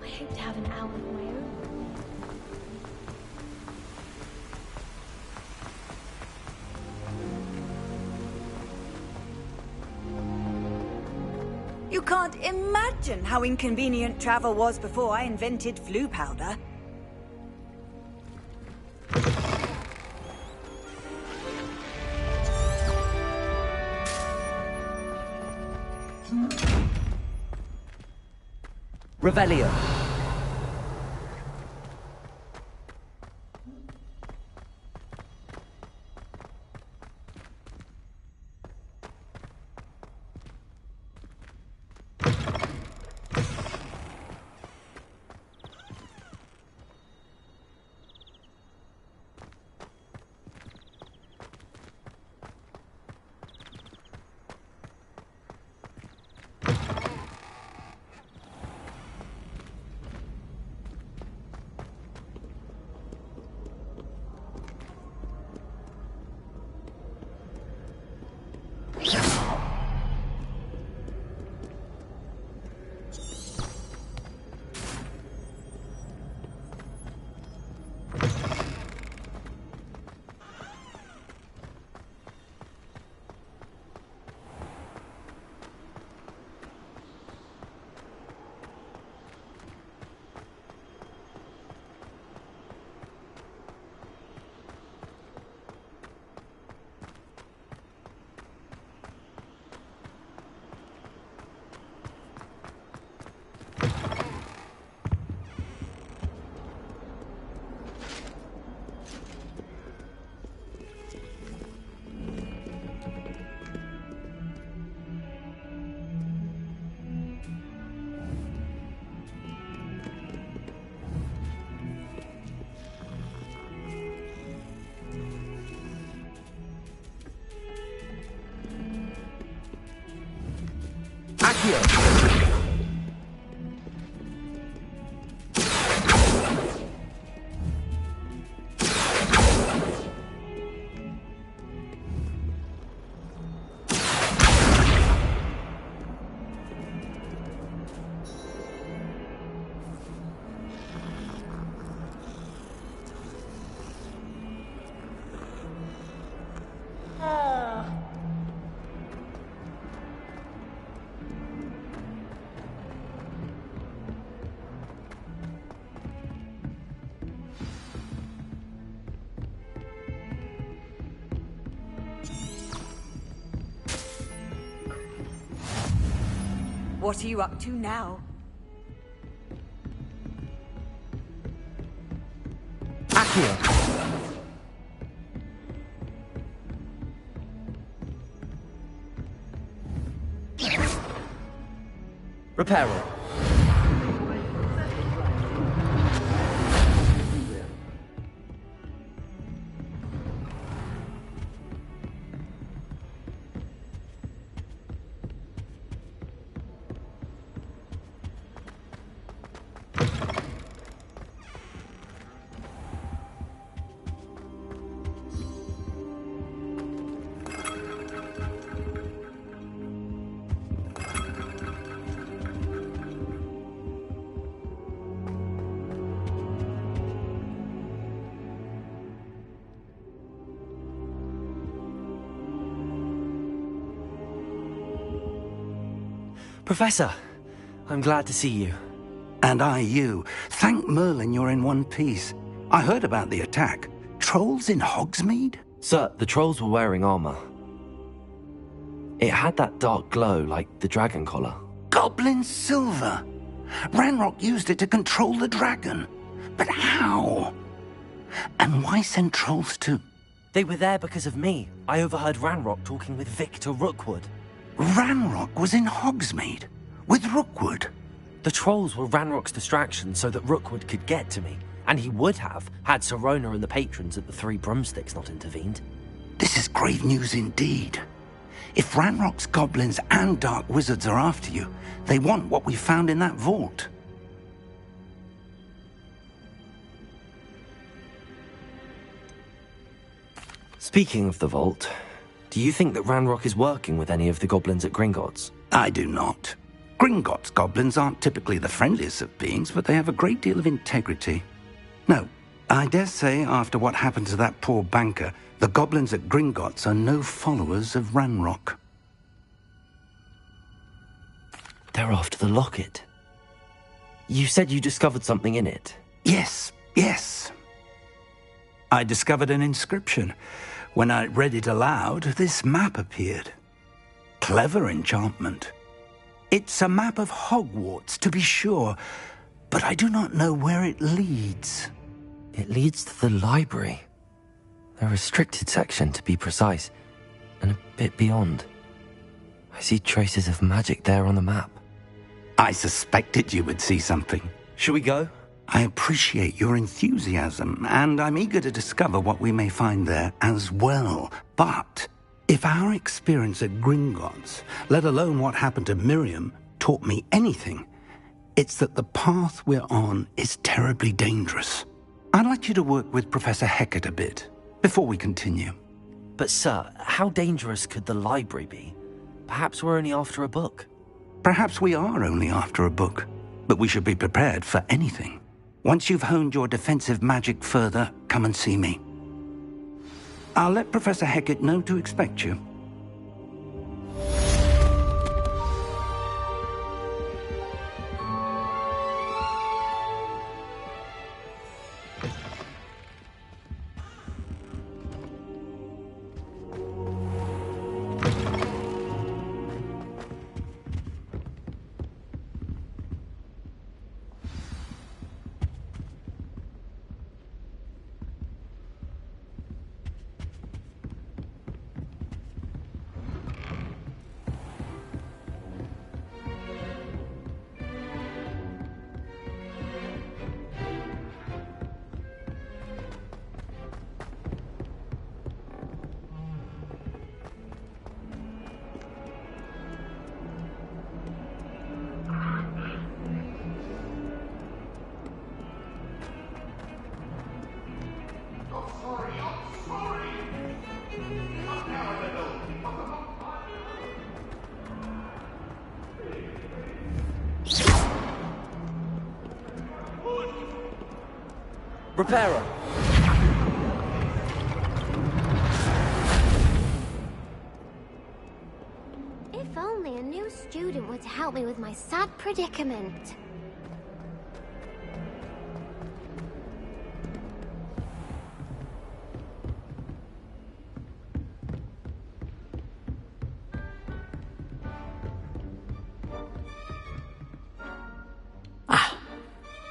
I hope to have an hour of my own. You can't imagine how inconvenient travel was before I invented flu powder. Revelio. What are you up to now? Accio. Reparo. Professor, I'm glad to see you. And I you. Thank Merlin you're in one piece. I heard about the attack. Trolls in Hogsmeade? Sir, the trolls were wearing armor. It had that dark glow like the dragon collar. Goblin silver! Ranrock used it to control the dragon. But how? And why send trolls to... They were there because of me. I overheard Ranrock talking with Victor Rookwood. Ranrock was in Hogsmeade? With Rookwood? The trolls were Ranrock's distraction so that Rookwood could get to me. And he would have, had Sirona and the patrons at the Three Broomsticks not intervened. This is grave news indeed. If Ranrock's goblins and dark wizards are after you, they want what we found in that vault. Speaking of the vault, do you think that Ranrock is working with any of the goblins at Gringotts? I do not. Gringotts goblins aren't typically the friendliest of beings, but they have a great deal of integrity. No, I dare say after what happened to that poor banker, the goblins at Gringotts are no followers of Ranrock. They're after the locket. You said you discovered something in it. Yes. I discovered an inscription. When I read it aloud, this map appeared. Clever enchantment. It's a map of Hogwarts, to be sure, but I do not know where it leads. It leads to the library. A restricted section, to be precise, and a bit beyond. I see traces of magic there on the map. I suspected you would see something. Shall we go? I appreciate your enthusiasm, and I'm eager to discover what we may find there as well. But if our experience at Gringotts, let alone what happened to Miriam, taught me anything, it's that the path we're on is terribly dangerous. I'd like you to work with Professor Hecat a bit before we continue. But sir, how dangerous could the library be? Perhaps we're only after a book. Perhaps we are only after a book, but we should be prepared for anything. Once you've honed your defensive magic further, come and see me. I'll let Professor Hecat know to expect you. Repairer! If only a new student were to help me with my sad predicament.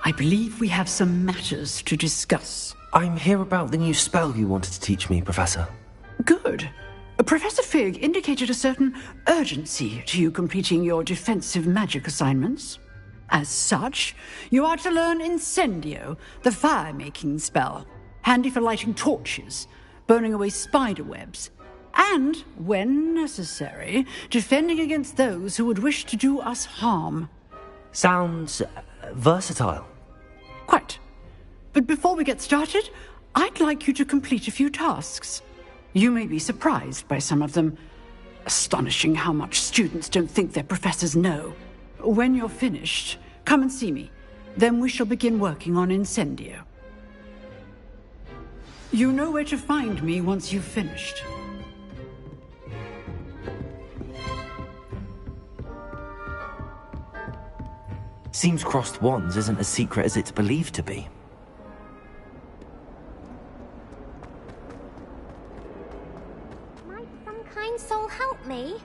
I believe we have some matters to discuss. I'm here about the new spell you wanted to teach me, Professor. Good. Professor Fig indicated a certain urgency to you completing your defensive magic assignments. As such, you are to learn Incendio, the fire-making spell, handy for lighting torches, burning away spider webs, and, when necessary, defending against those who would wish to do us harm. Sounds versatile. Quite. But before we get started, I'd like you to complete a few tasks. You may be surprised by some of them. Astonishing how much students don't think their professors know. When you're finished, come and see me. Then we shall begin working on Incendio. You know where to find me once you've finished. Seems crossed wands isn't as secret as it's believed to be. Might some kind soul help me?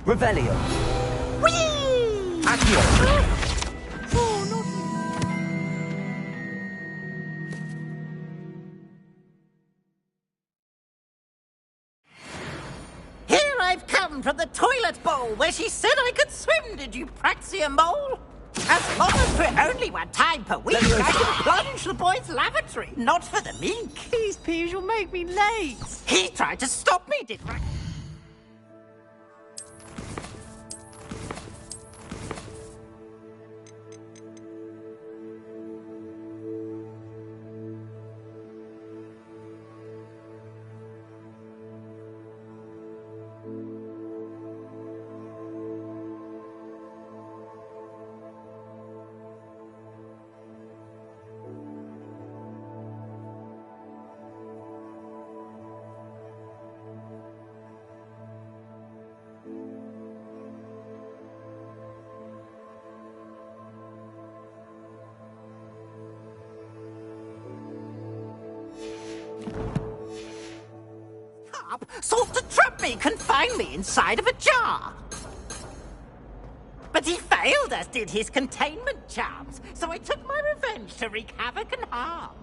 Revelio. Whee! Accio. Here I've come from the toilet bowl where she said I could swim, did you praxia mole? As long as for only one time per week, I can plunge the boy's lavatory, not for the meek. Please, Peeves, you'll make me late. He tried to stop me, did Rax. sharp, sought to trap me, confine me inside of a jar. But he failed, as did his containment charms, so I took my revenge to wreak havoc and harm.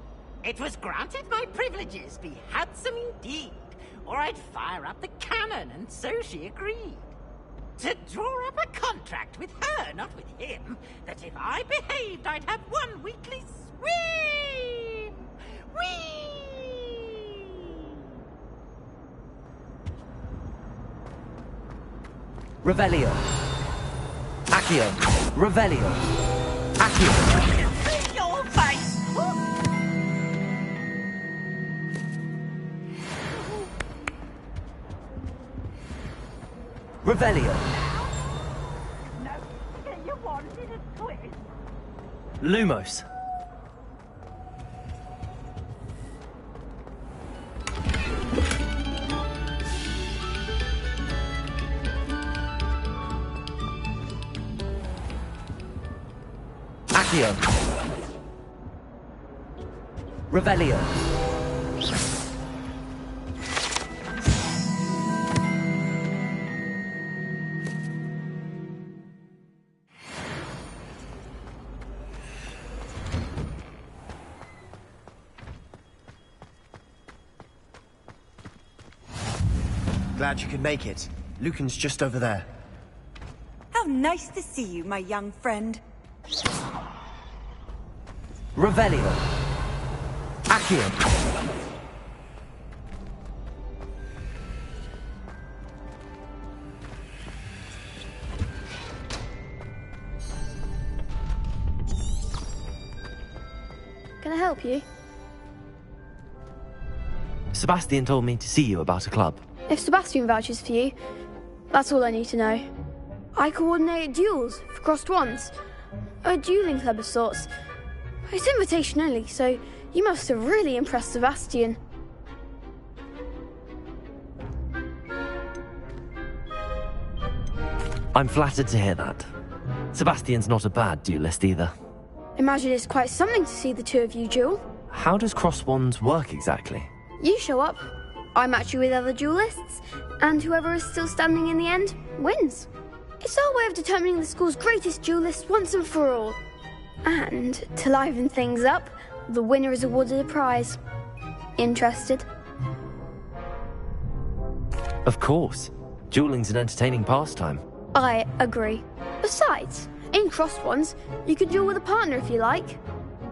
It was granted my privileges be handsome indeed, or I'd fire up the cannon, and so she agreed. To draw up a contract with her, not with him, that if I behaved, I'd have one weekly swim! Whee! Revelio. Accio. Revelio. Accio. See your face! Revelio. No, you wanted a twist. Lumos. Accio. Revelio. Glad you could make it. Lucan's just over there. How nice to see you, my young friend. Revelio. Accio. Can I help you? Sebastian told me to see you about a club. If Sebastian vouches for you, that's all I need to know. I coordinate duels for crossed wands. A dueling club of sorts. It's invitation only, so you must have really impressed Sebastian. I'm flattered to hear that. Sebastian's not a bad duelist either. Imagine it's quite something to see the two of you duel. How does cross wands work exactly? You show up, I match you with other duelists, and whoever is still standing in the end wins. It's our way of determining the school's greatest duelist once and for all. And to liven things up, the winner is awarded a prize. Interested? Of course. Dueling's an entertaining pastime. I agree. Besides, in crossed ones, you can duel with a partner if you like.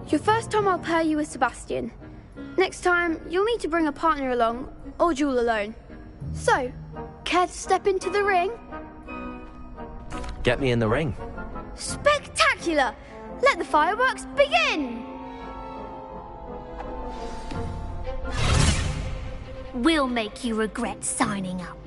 Your first time I'll pair you with Sebastian. Next time, you'll need to bring a partner along, or duel alone. So, care to step into the ring? Get me in the ring. Spectacular! Let the fireworks begin! We'll make you regret signing up.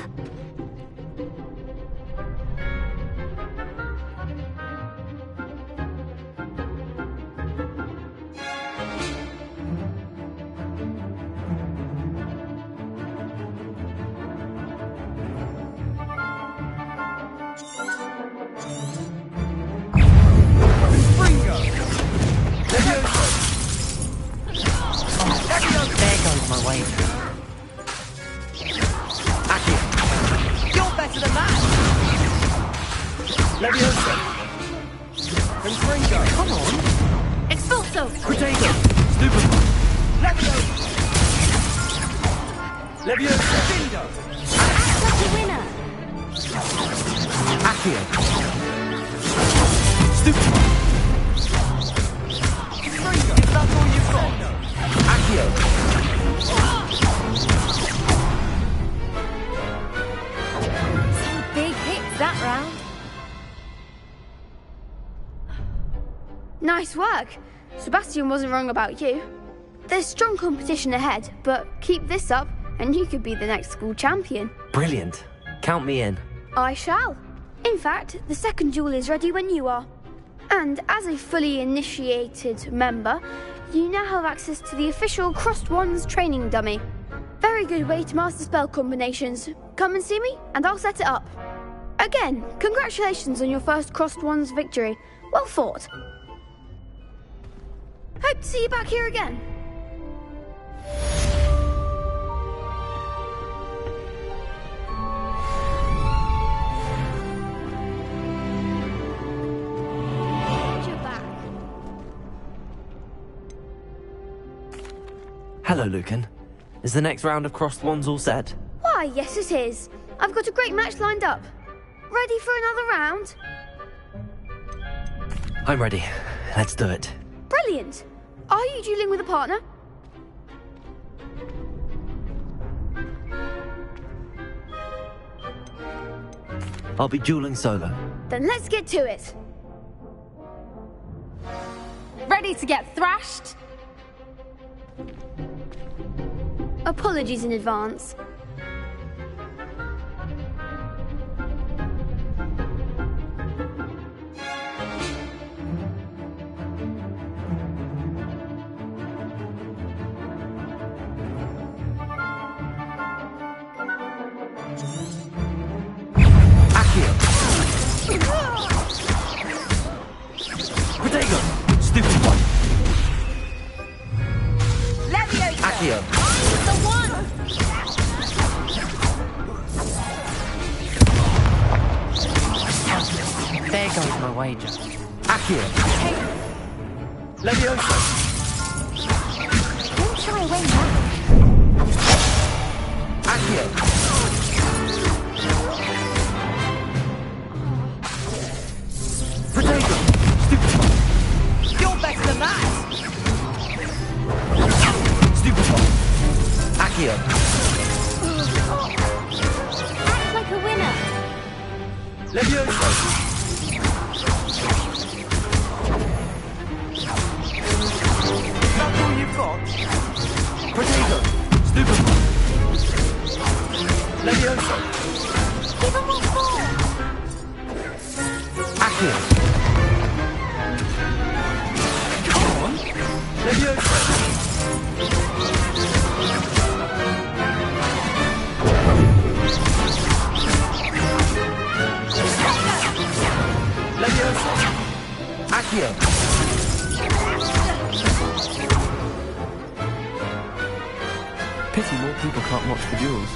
My way. Accio. You're better than that! Leviosa! Confringo! Come on! Expulso! Potato! Stupid! Leviosa! Leviosa! Bindo! Lucky winner! Accio. Stupid! Confringo! If that's all you've got! Accio. Some big hits that round. Nice work. Sebastian wasn't wrong about you. There's strong competition ahead, but keep this up and you could be the next school champion. Brilliant. Count me in. I shall. In fact, the second duel is ready when you are. And as a fully initiated member, you now have access to the official Crossed Wands training dummy. Very good way to master spell combinations. Come and see me, and I'll set it up. Again, congratulations on your first Crossed Wands victory. Well fought. Hope to see you back here again. Hello, Lucan. Is the next round of crossed wands all set? Why, yes it is. I've got a great match lined up. Ready for another round? I'm ready. Let's do it. Brilliant. Are you dueling with a partner? I'll be dueling solo. Then let's get to it. Ready to get thrashed? Apologies in advance. Stupid one. Leviosa! Accio. I'm the one! There goes my wager. Accio. Leviosa. Don't shy away now. Accio. Potato. Stupid one. You're better than that! Stupid one. Accio. Act like a winner. Leviosa. That's all you've got? Potato. Stupid one. Leviosa. Give him what for. Accio. Come on. Leviosa. Leviosa. Accio. Pity more people can't watch the duels.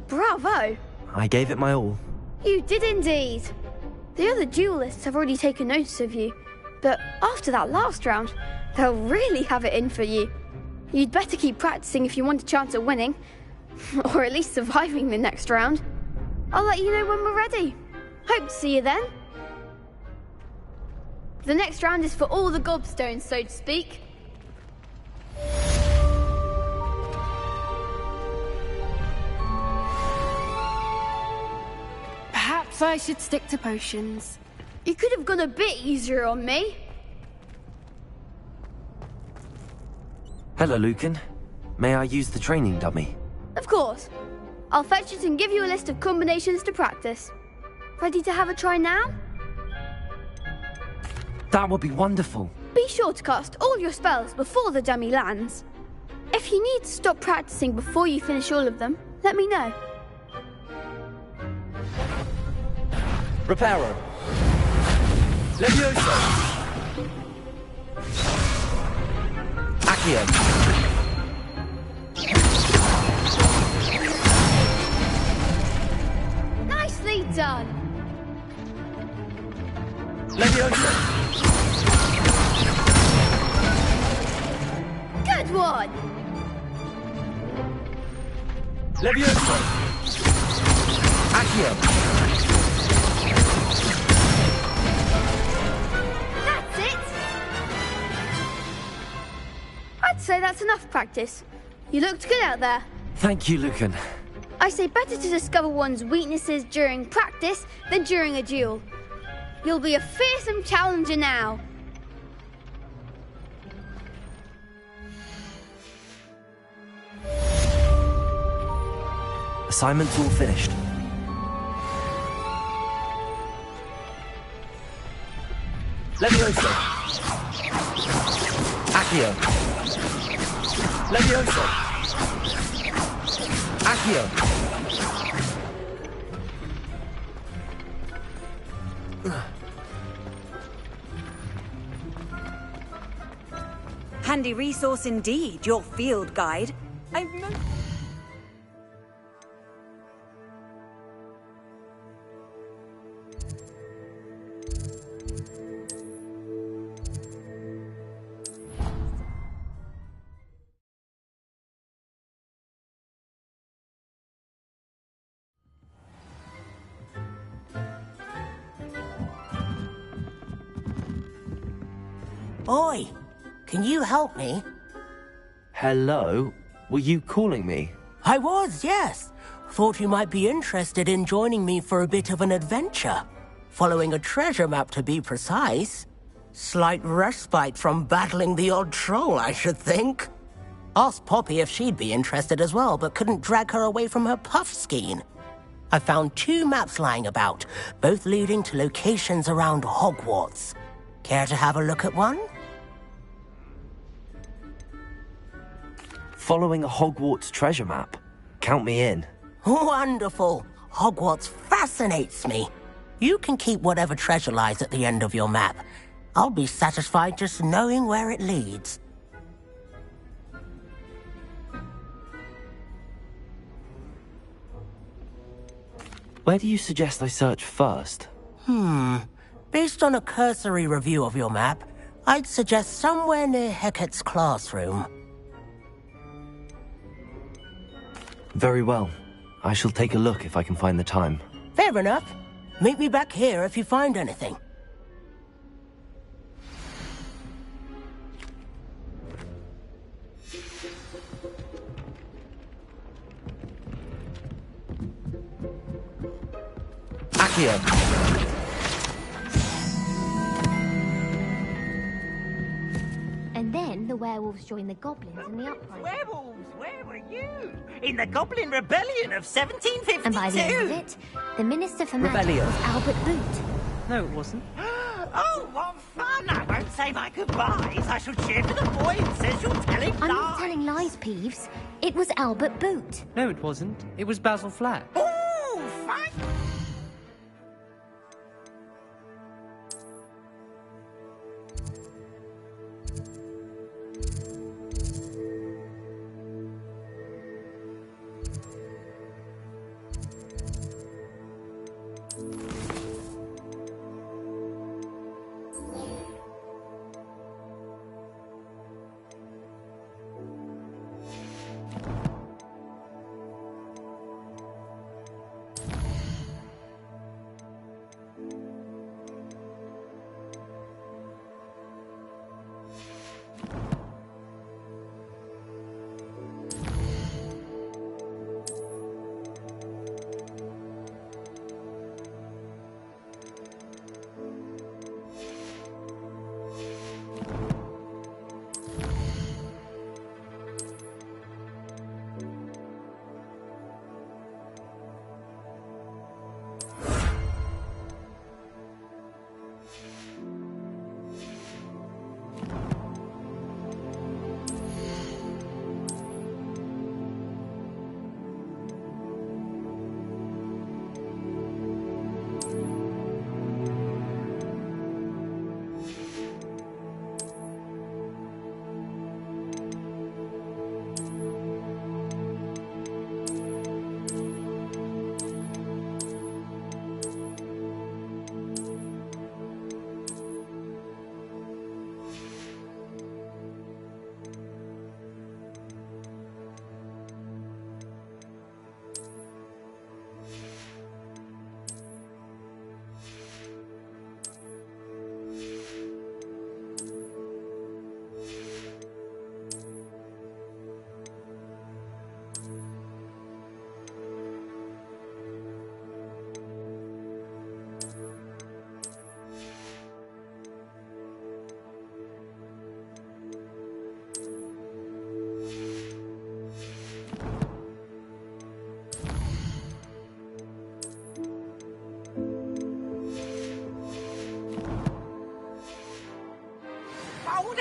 Bravo! I gave it my all. You did indeed. The other duelists have already taken notice of you, but after that last round, they'll really have it in for you. You'd better keep practicing if you want a chance at winning, or at least surviving the next round. I'll let you know when we're ready. Hope to see you then. The next round is for all the gobstones, so to speak. Perhaps I should stick to potions. You could have gone a bit easier on me. Hello, Lucan. May I use the training dummy? Of course. I'll fetch it and give you a list of combinations to practice. Ready to have a try now? That would be wonderful. Be sure to cast all your spells before the dummy lands. If you need to stop practicing before you finish all of them, let me know. Reparo. Leviosa. Accio. Nicely done. Leviosa. Good one. Leviosa. Accio. That's it. I'd say that's enough practice. You looked good out there. Thank you, Lucan. I say better to discover one's weaknesses during practice than during a duel. You'll be a fearsome challenger now. Assignment's all finished. Leviosa. Accio. Leviosa. Accio. Handy resource indeed, your field guide. I've no... Oi, can you help me? Hello? Were you calling me? I was, yes. Thought you might be interested in joining me for a bit of an adventure. Following a treasure map, to be precise. Slight respite from battling the odd troll, I should think. Asked Poppy if she'd be interested as well, but couldn't drag her away from her puff skein. I found 2 maps lying about, both leading to locations around Hogwarts. Care to have a look at one? Following a Hogwarts treasure map? Count me in. Wonderful. Hogwarts fascinates me. You can keep whatever treasure lies at the end of your map. I'll be satisfied just knowing where it leads. Where do you suggest I search first? Based on a cursory review of your map, I'd suggest somewhere near Hecate's classroom. Very well. I shall take a look if I can find the time. Fair enough. Meet me back here if you find anything. Accio! And then the werewolves joined the goblins in the uprising. Werewolves, where were you? In the Goblin Rebellion of 1752. And by the end of it, the Minister for Magic Rebellion. was Albert Boot. No, it wasn't. Oh, what fun! I won't say my goodbyes. I shall cheer for the boy who says you're telling lies. I'm not telling lies, Peeves. It was Albert Boot. No, it wasn't. It was Basil Flack. Oh, fine.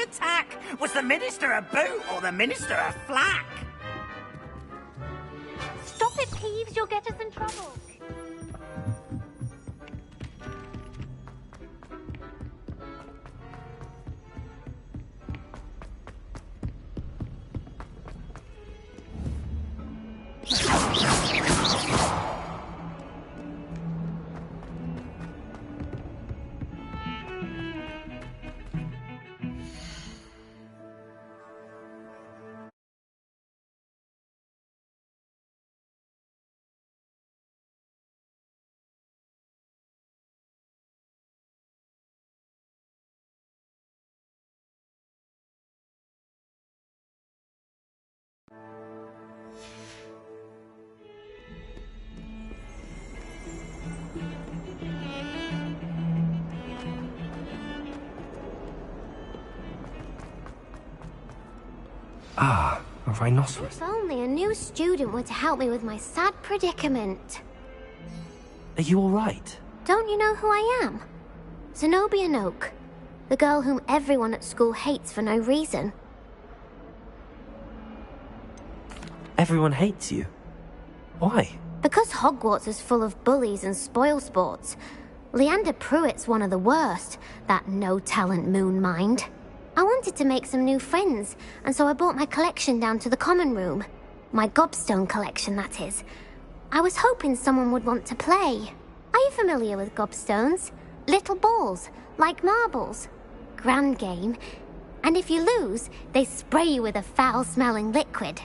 Attack! Was the Minister a boot or the Minister a flack? Stop it, Peeves. You'll get us in trouble. Ah, a rhinoceros. If only a new student were to help me with my sad predicament. Are you all right? Don't you know who I am? Zenobia Noak, the girl whom everyone at school hates for no reason. Everyone hates you. Why? Because Hogwarts is full of bullies and spoilsports. Leander Pruitt's one of the worst, that no-talent moon mind. I wanted to make some new friends, and so I brought my collection down to the common room. My gobstone collection, that is. I was hoping someone would want to play. Are you familiar with gobstones? Little balls, like marbles. Grand game. And if you lose, they spray you with a foul-smelling liquid.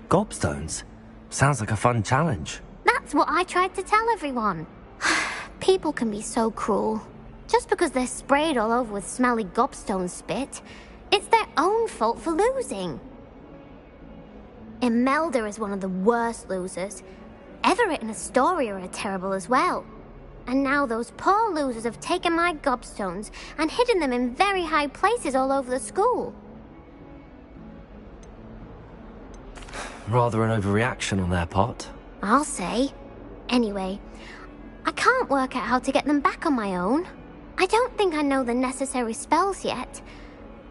Gobstones? Sounds like a fun challenge. That's what I tried to tell everyone. People can be so cruel. Just because they're sprayed all over with smelly gobstone spit, it's their own fault for losing. Imelda is one of the worst losers. Everett and Astoria are terrible as well. And now those poor losers have taken my gobstones and hidden them in very high places all over the school. Rather an overreaction on their part. I'll say. Anyway, I can't work out how to get them back on my own. I don't think I know the necessary spells yet.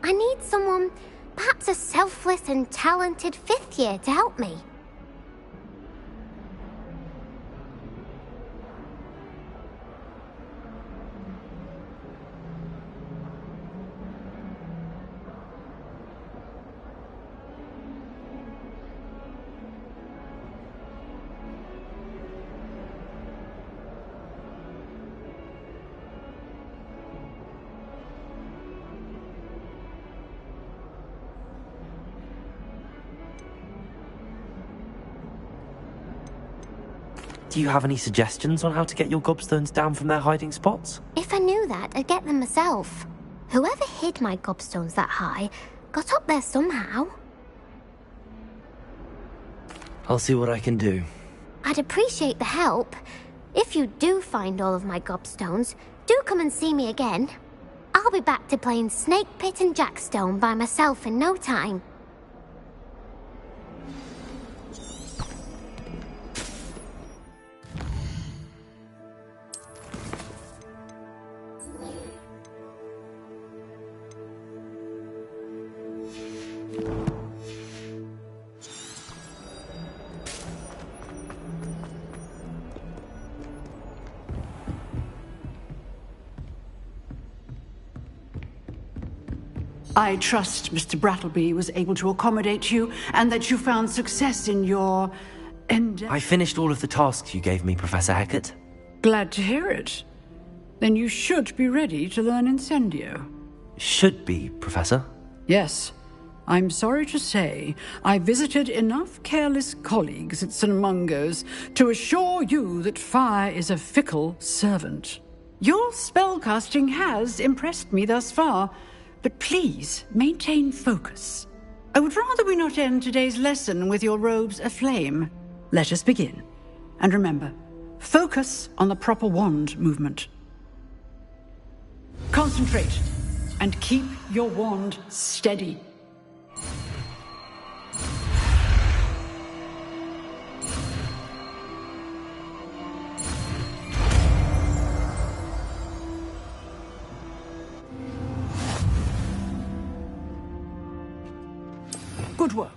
I need someone, perhaps a selfless and talented fifth year to help me. Do you have any suggestions on how to get your gobstones down from their hiding spots? If I knew that, I'd get them myself. Whoever hid my gobstones that high got up there somehow. I'll see what I can do. I'd appreciate the help. If you do find all of my gobstones, do come and see me again. I'll be back to playing Snake Pit and Jackstone by myself in no time. I trust Mr. Brattleby was able to accommodate you and that you found success in your endeavor. I finished all of the tasks you gave me, Professor Hecat. Glad to hear it. Then you should be ready to learn Incendio. Should be, Professor. Yes. I'm sorry to say, I visited enough careless colleagues at St. Mungo's to assure you that fire is a fickle servant. Your spellcasting has impressed me thus far, but please maintain focus. I would rather we not end today's lesson with your robes aflame. Let us begin. And remember, focus on the proper wand movement. Concentrate and keep your wand steady. Good work.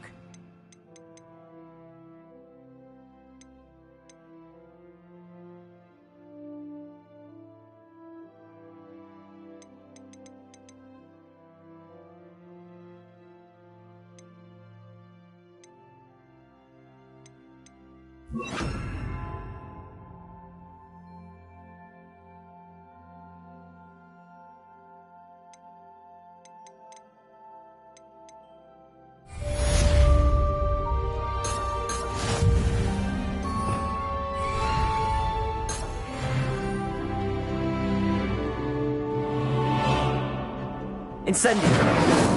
Incendio!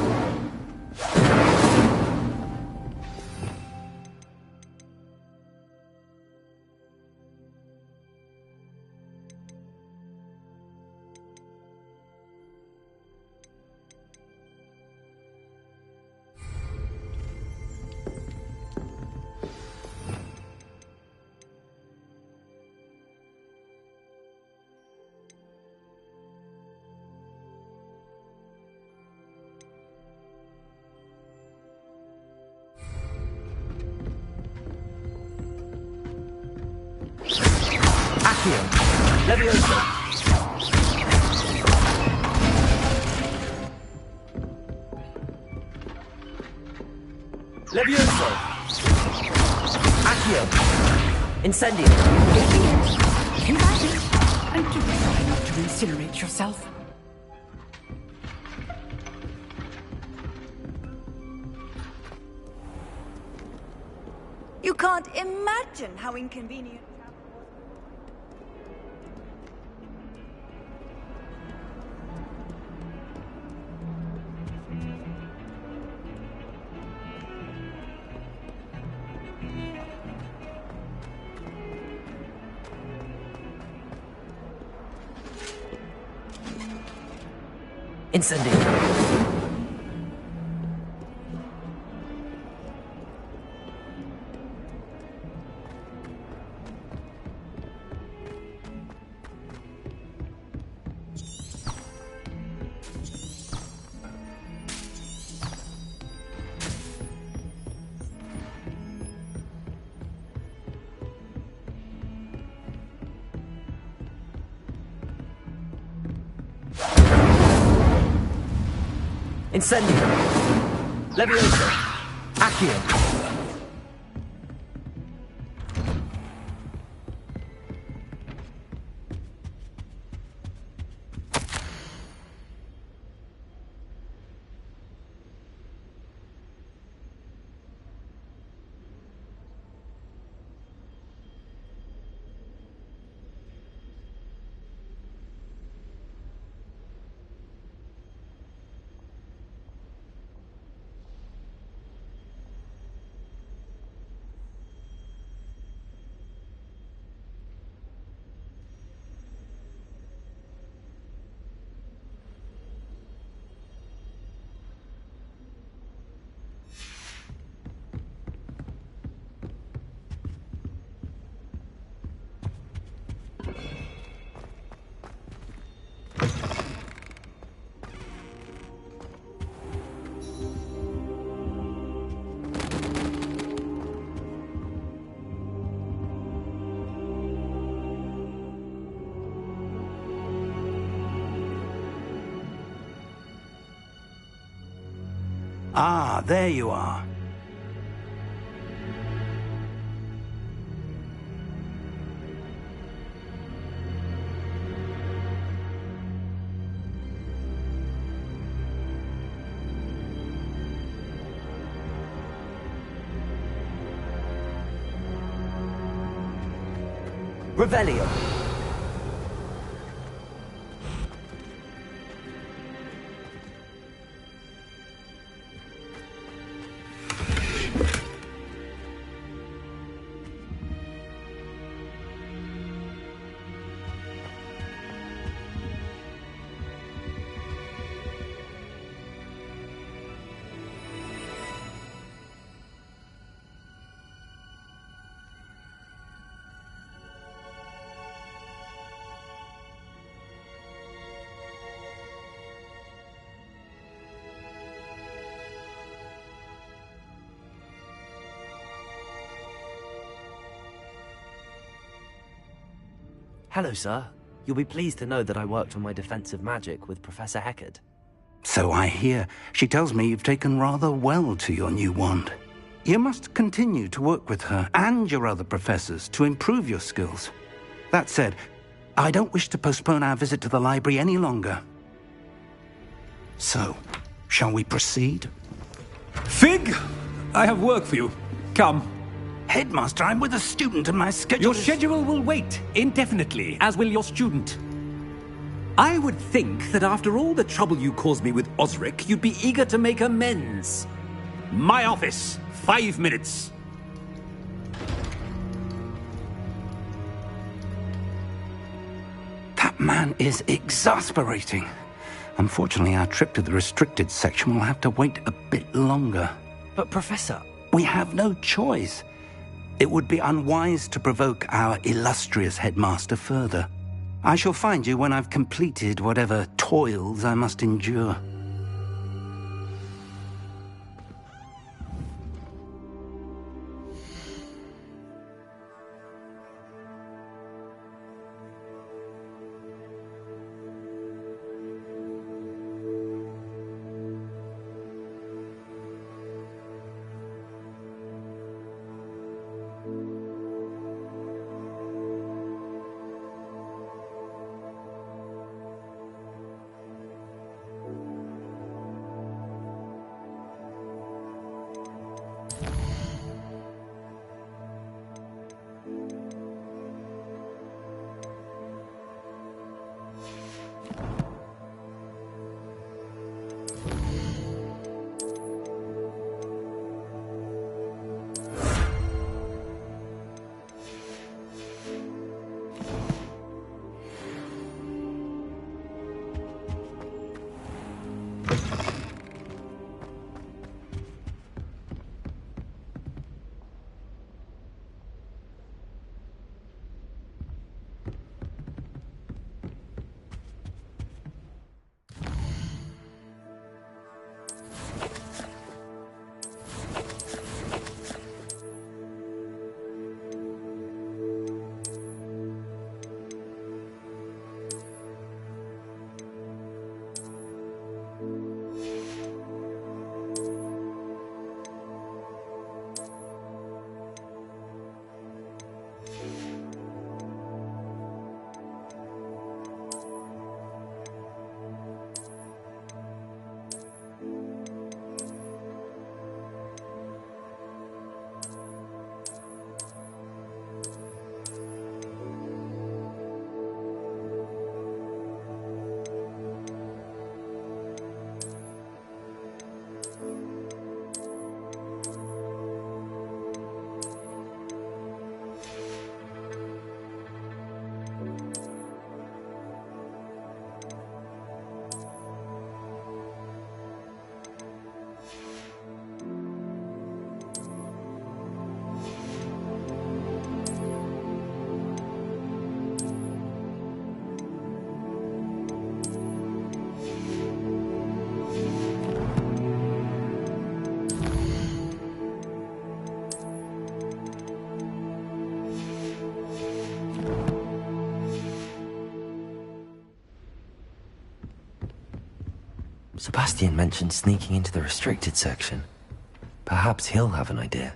Accio. Levioso. Levioso. Accio. Incendio. Imagine. And do try not to incinerate yourself. You can't imagine how inconvenient. Incendio. Incendio. Levioso. Accio. Ah, there you are. Revelio. Hello, sir. You'll be pleased to know that I worked on my defensive magic with Professor Heckard. So I hear. She tells me you've taken rather well to your new wand. You must continue to work with her and your other professors to improve your skills. That said, I don't wish to postpone our visit to the library any longer. So, shall we proceed? Fig! I have work for you. Come. Headmaster, I'm with a student and my schedule Your schedule will wait indefinitely, as will your student. I would think that after all the trouble you caused me with Osric, you'd be eager to make amends. My office, 5 minutes. That man is exasperating. Unfortunately, our trip to the restricted section will have to wait a bit longer. But, Professor... We have no choice. It would be unwise to provoke our illustrious headmaster further. I shall find you when I've completed whatever toils I must endure. Sebastian mentioned sneaking into the restricted section. Perhaps he'll have an idea.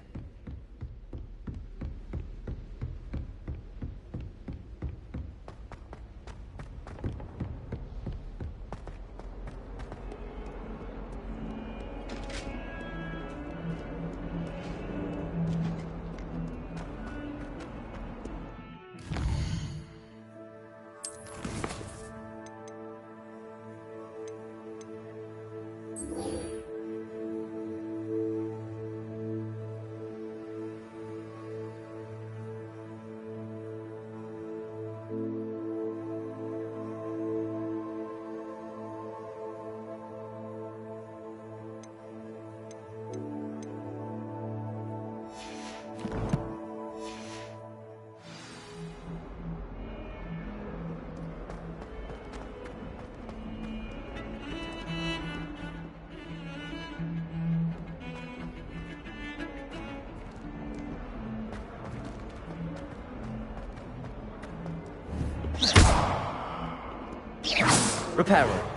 Reparo.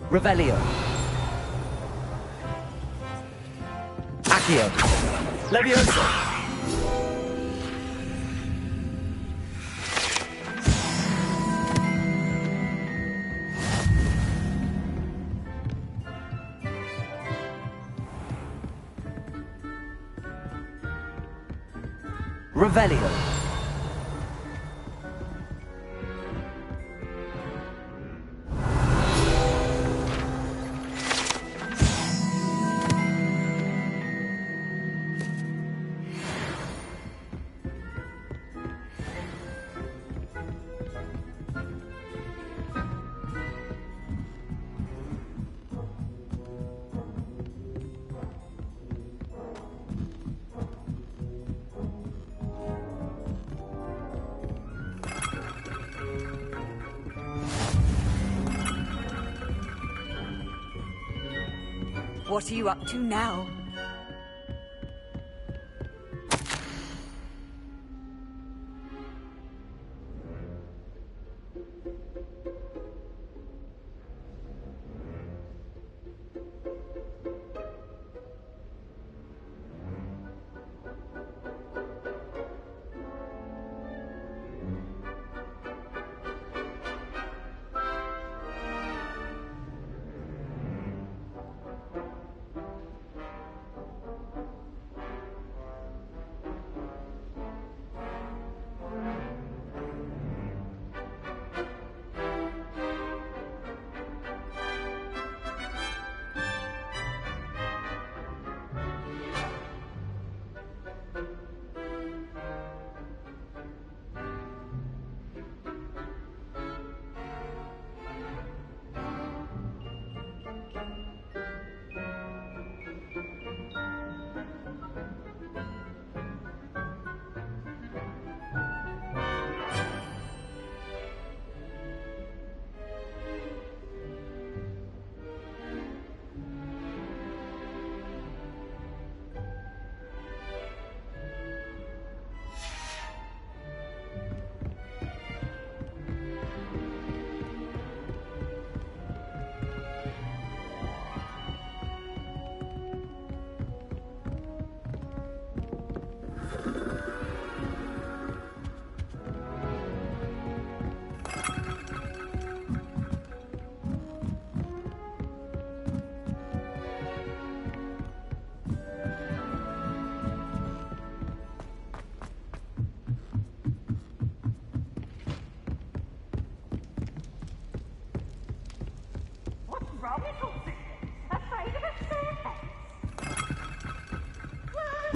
Revelio. Accio. Levioso. Revelio. What are you up to now?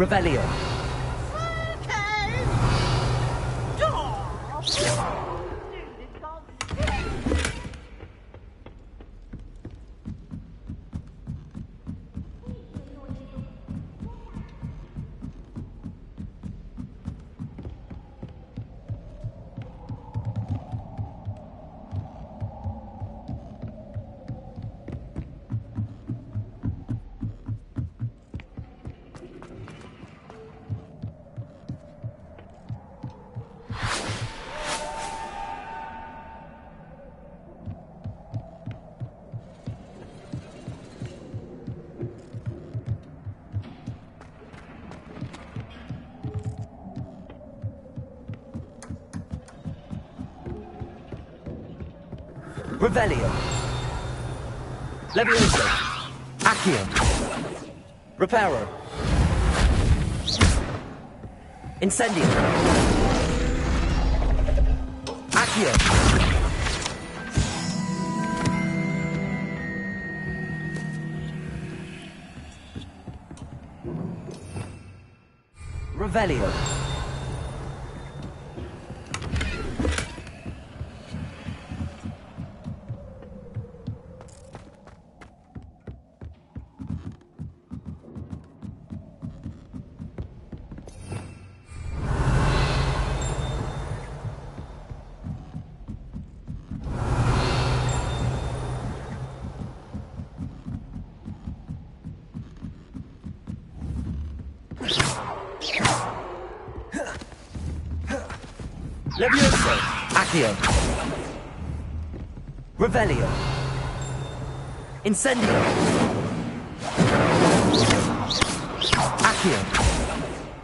Revelio. Revelio. Levioso. Accio. Reparo. Incendio. Accio. Revelio. Levioso. Accio. Revelio. Incendio. Accio.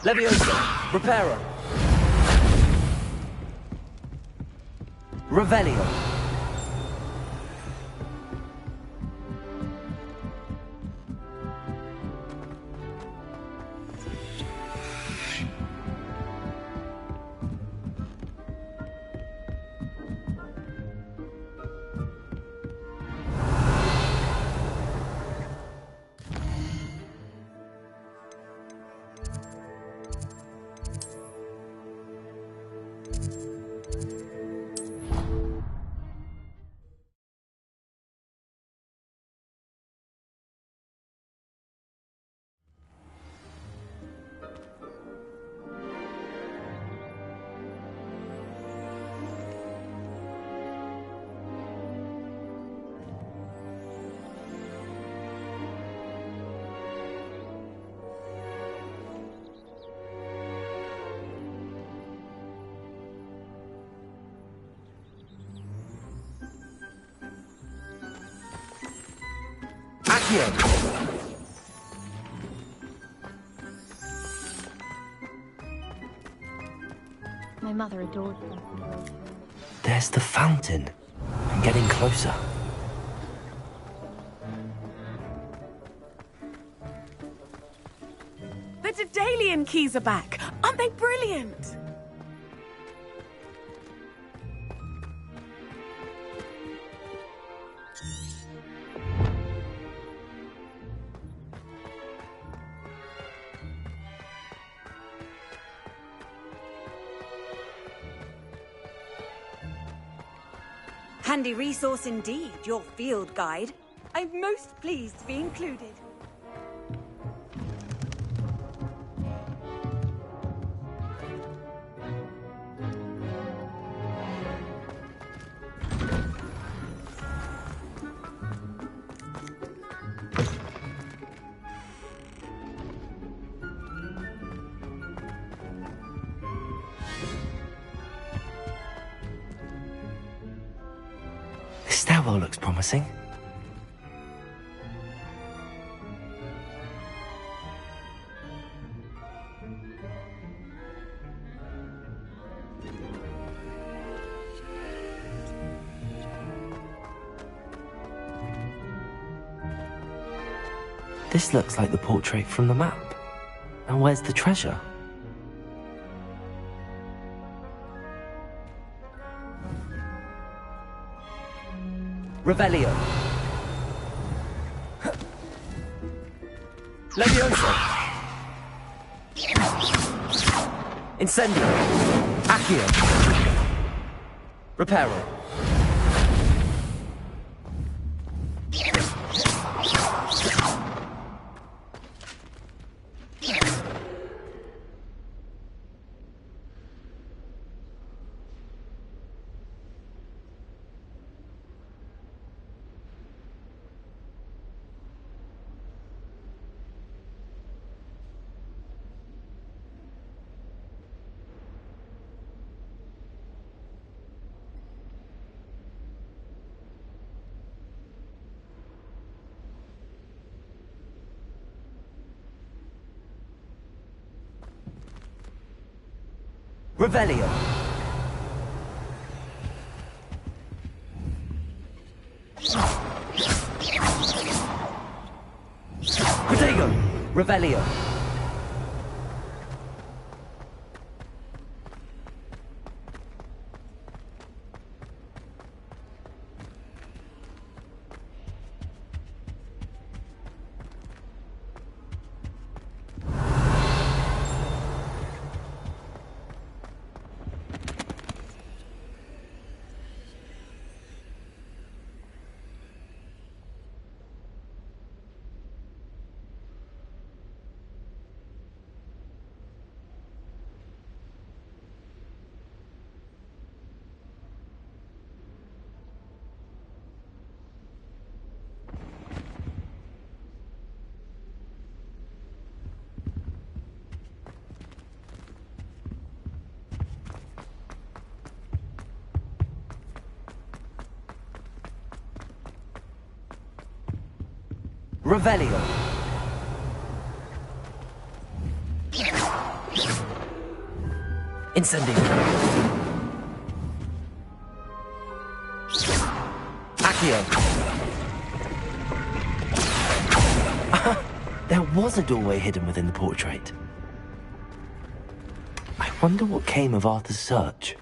Levioso. Reparo. Revelio. Accio! My mother adored them. There's the fountain. I'm getting closer. The Daedalian keys are back. Aren't they brilliant? Handy resource indeed, your field guide. I'm most pleased to be included. This stairwell looks promising. This looks like the portrait from the map. And where's the treasure? Revelio. Levioso. Incendio. Accio. Reparo. Revelio. Protego. Revelio. Revelio. Incendio. Accio. There was a doorway hidden within the portrait. I wonder what came of Arthur's search.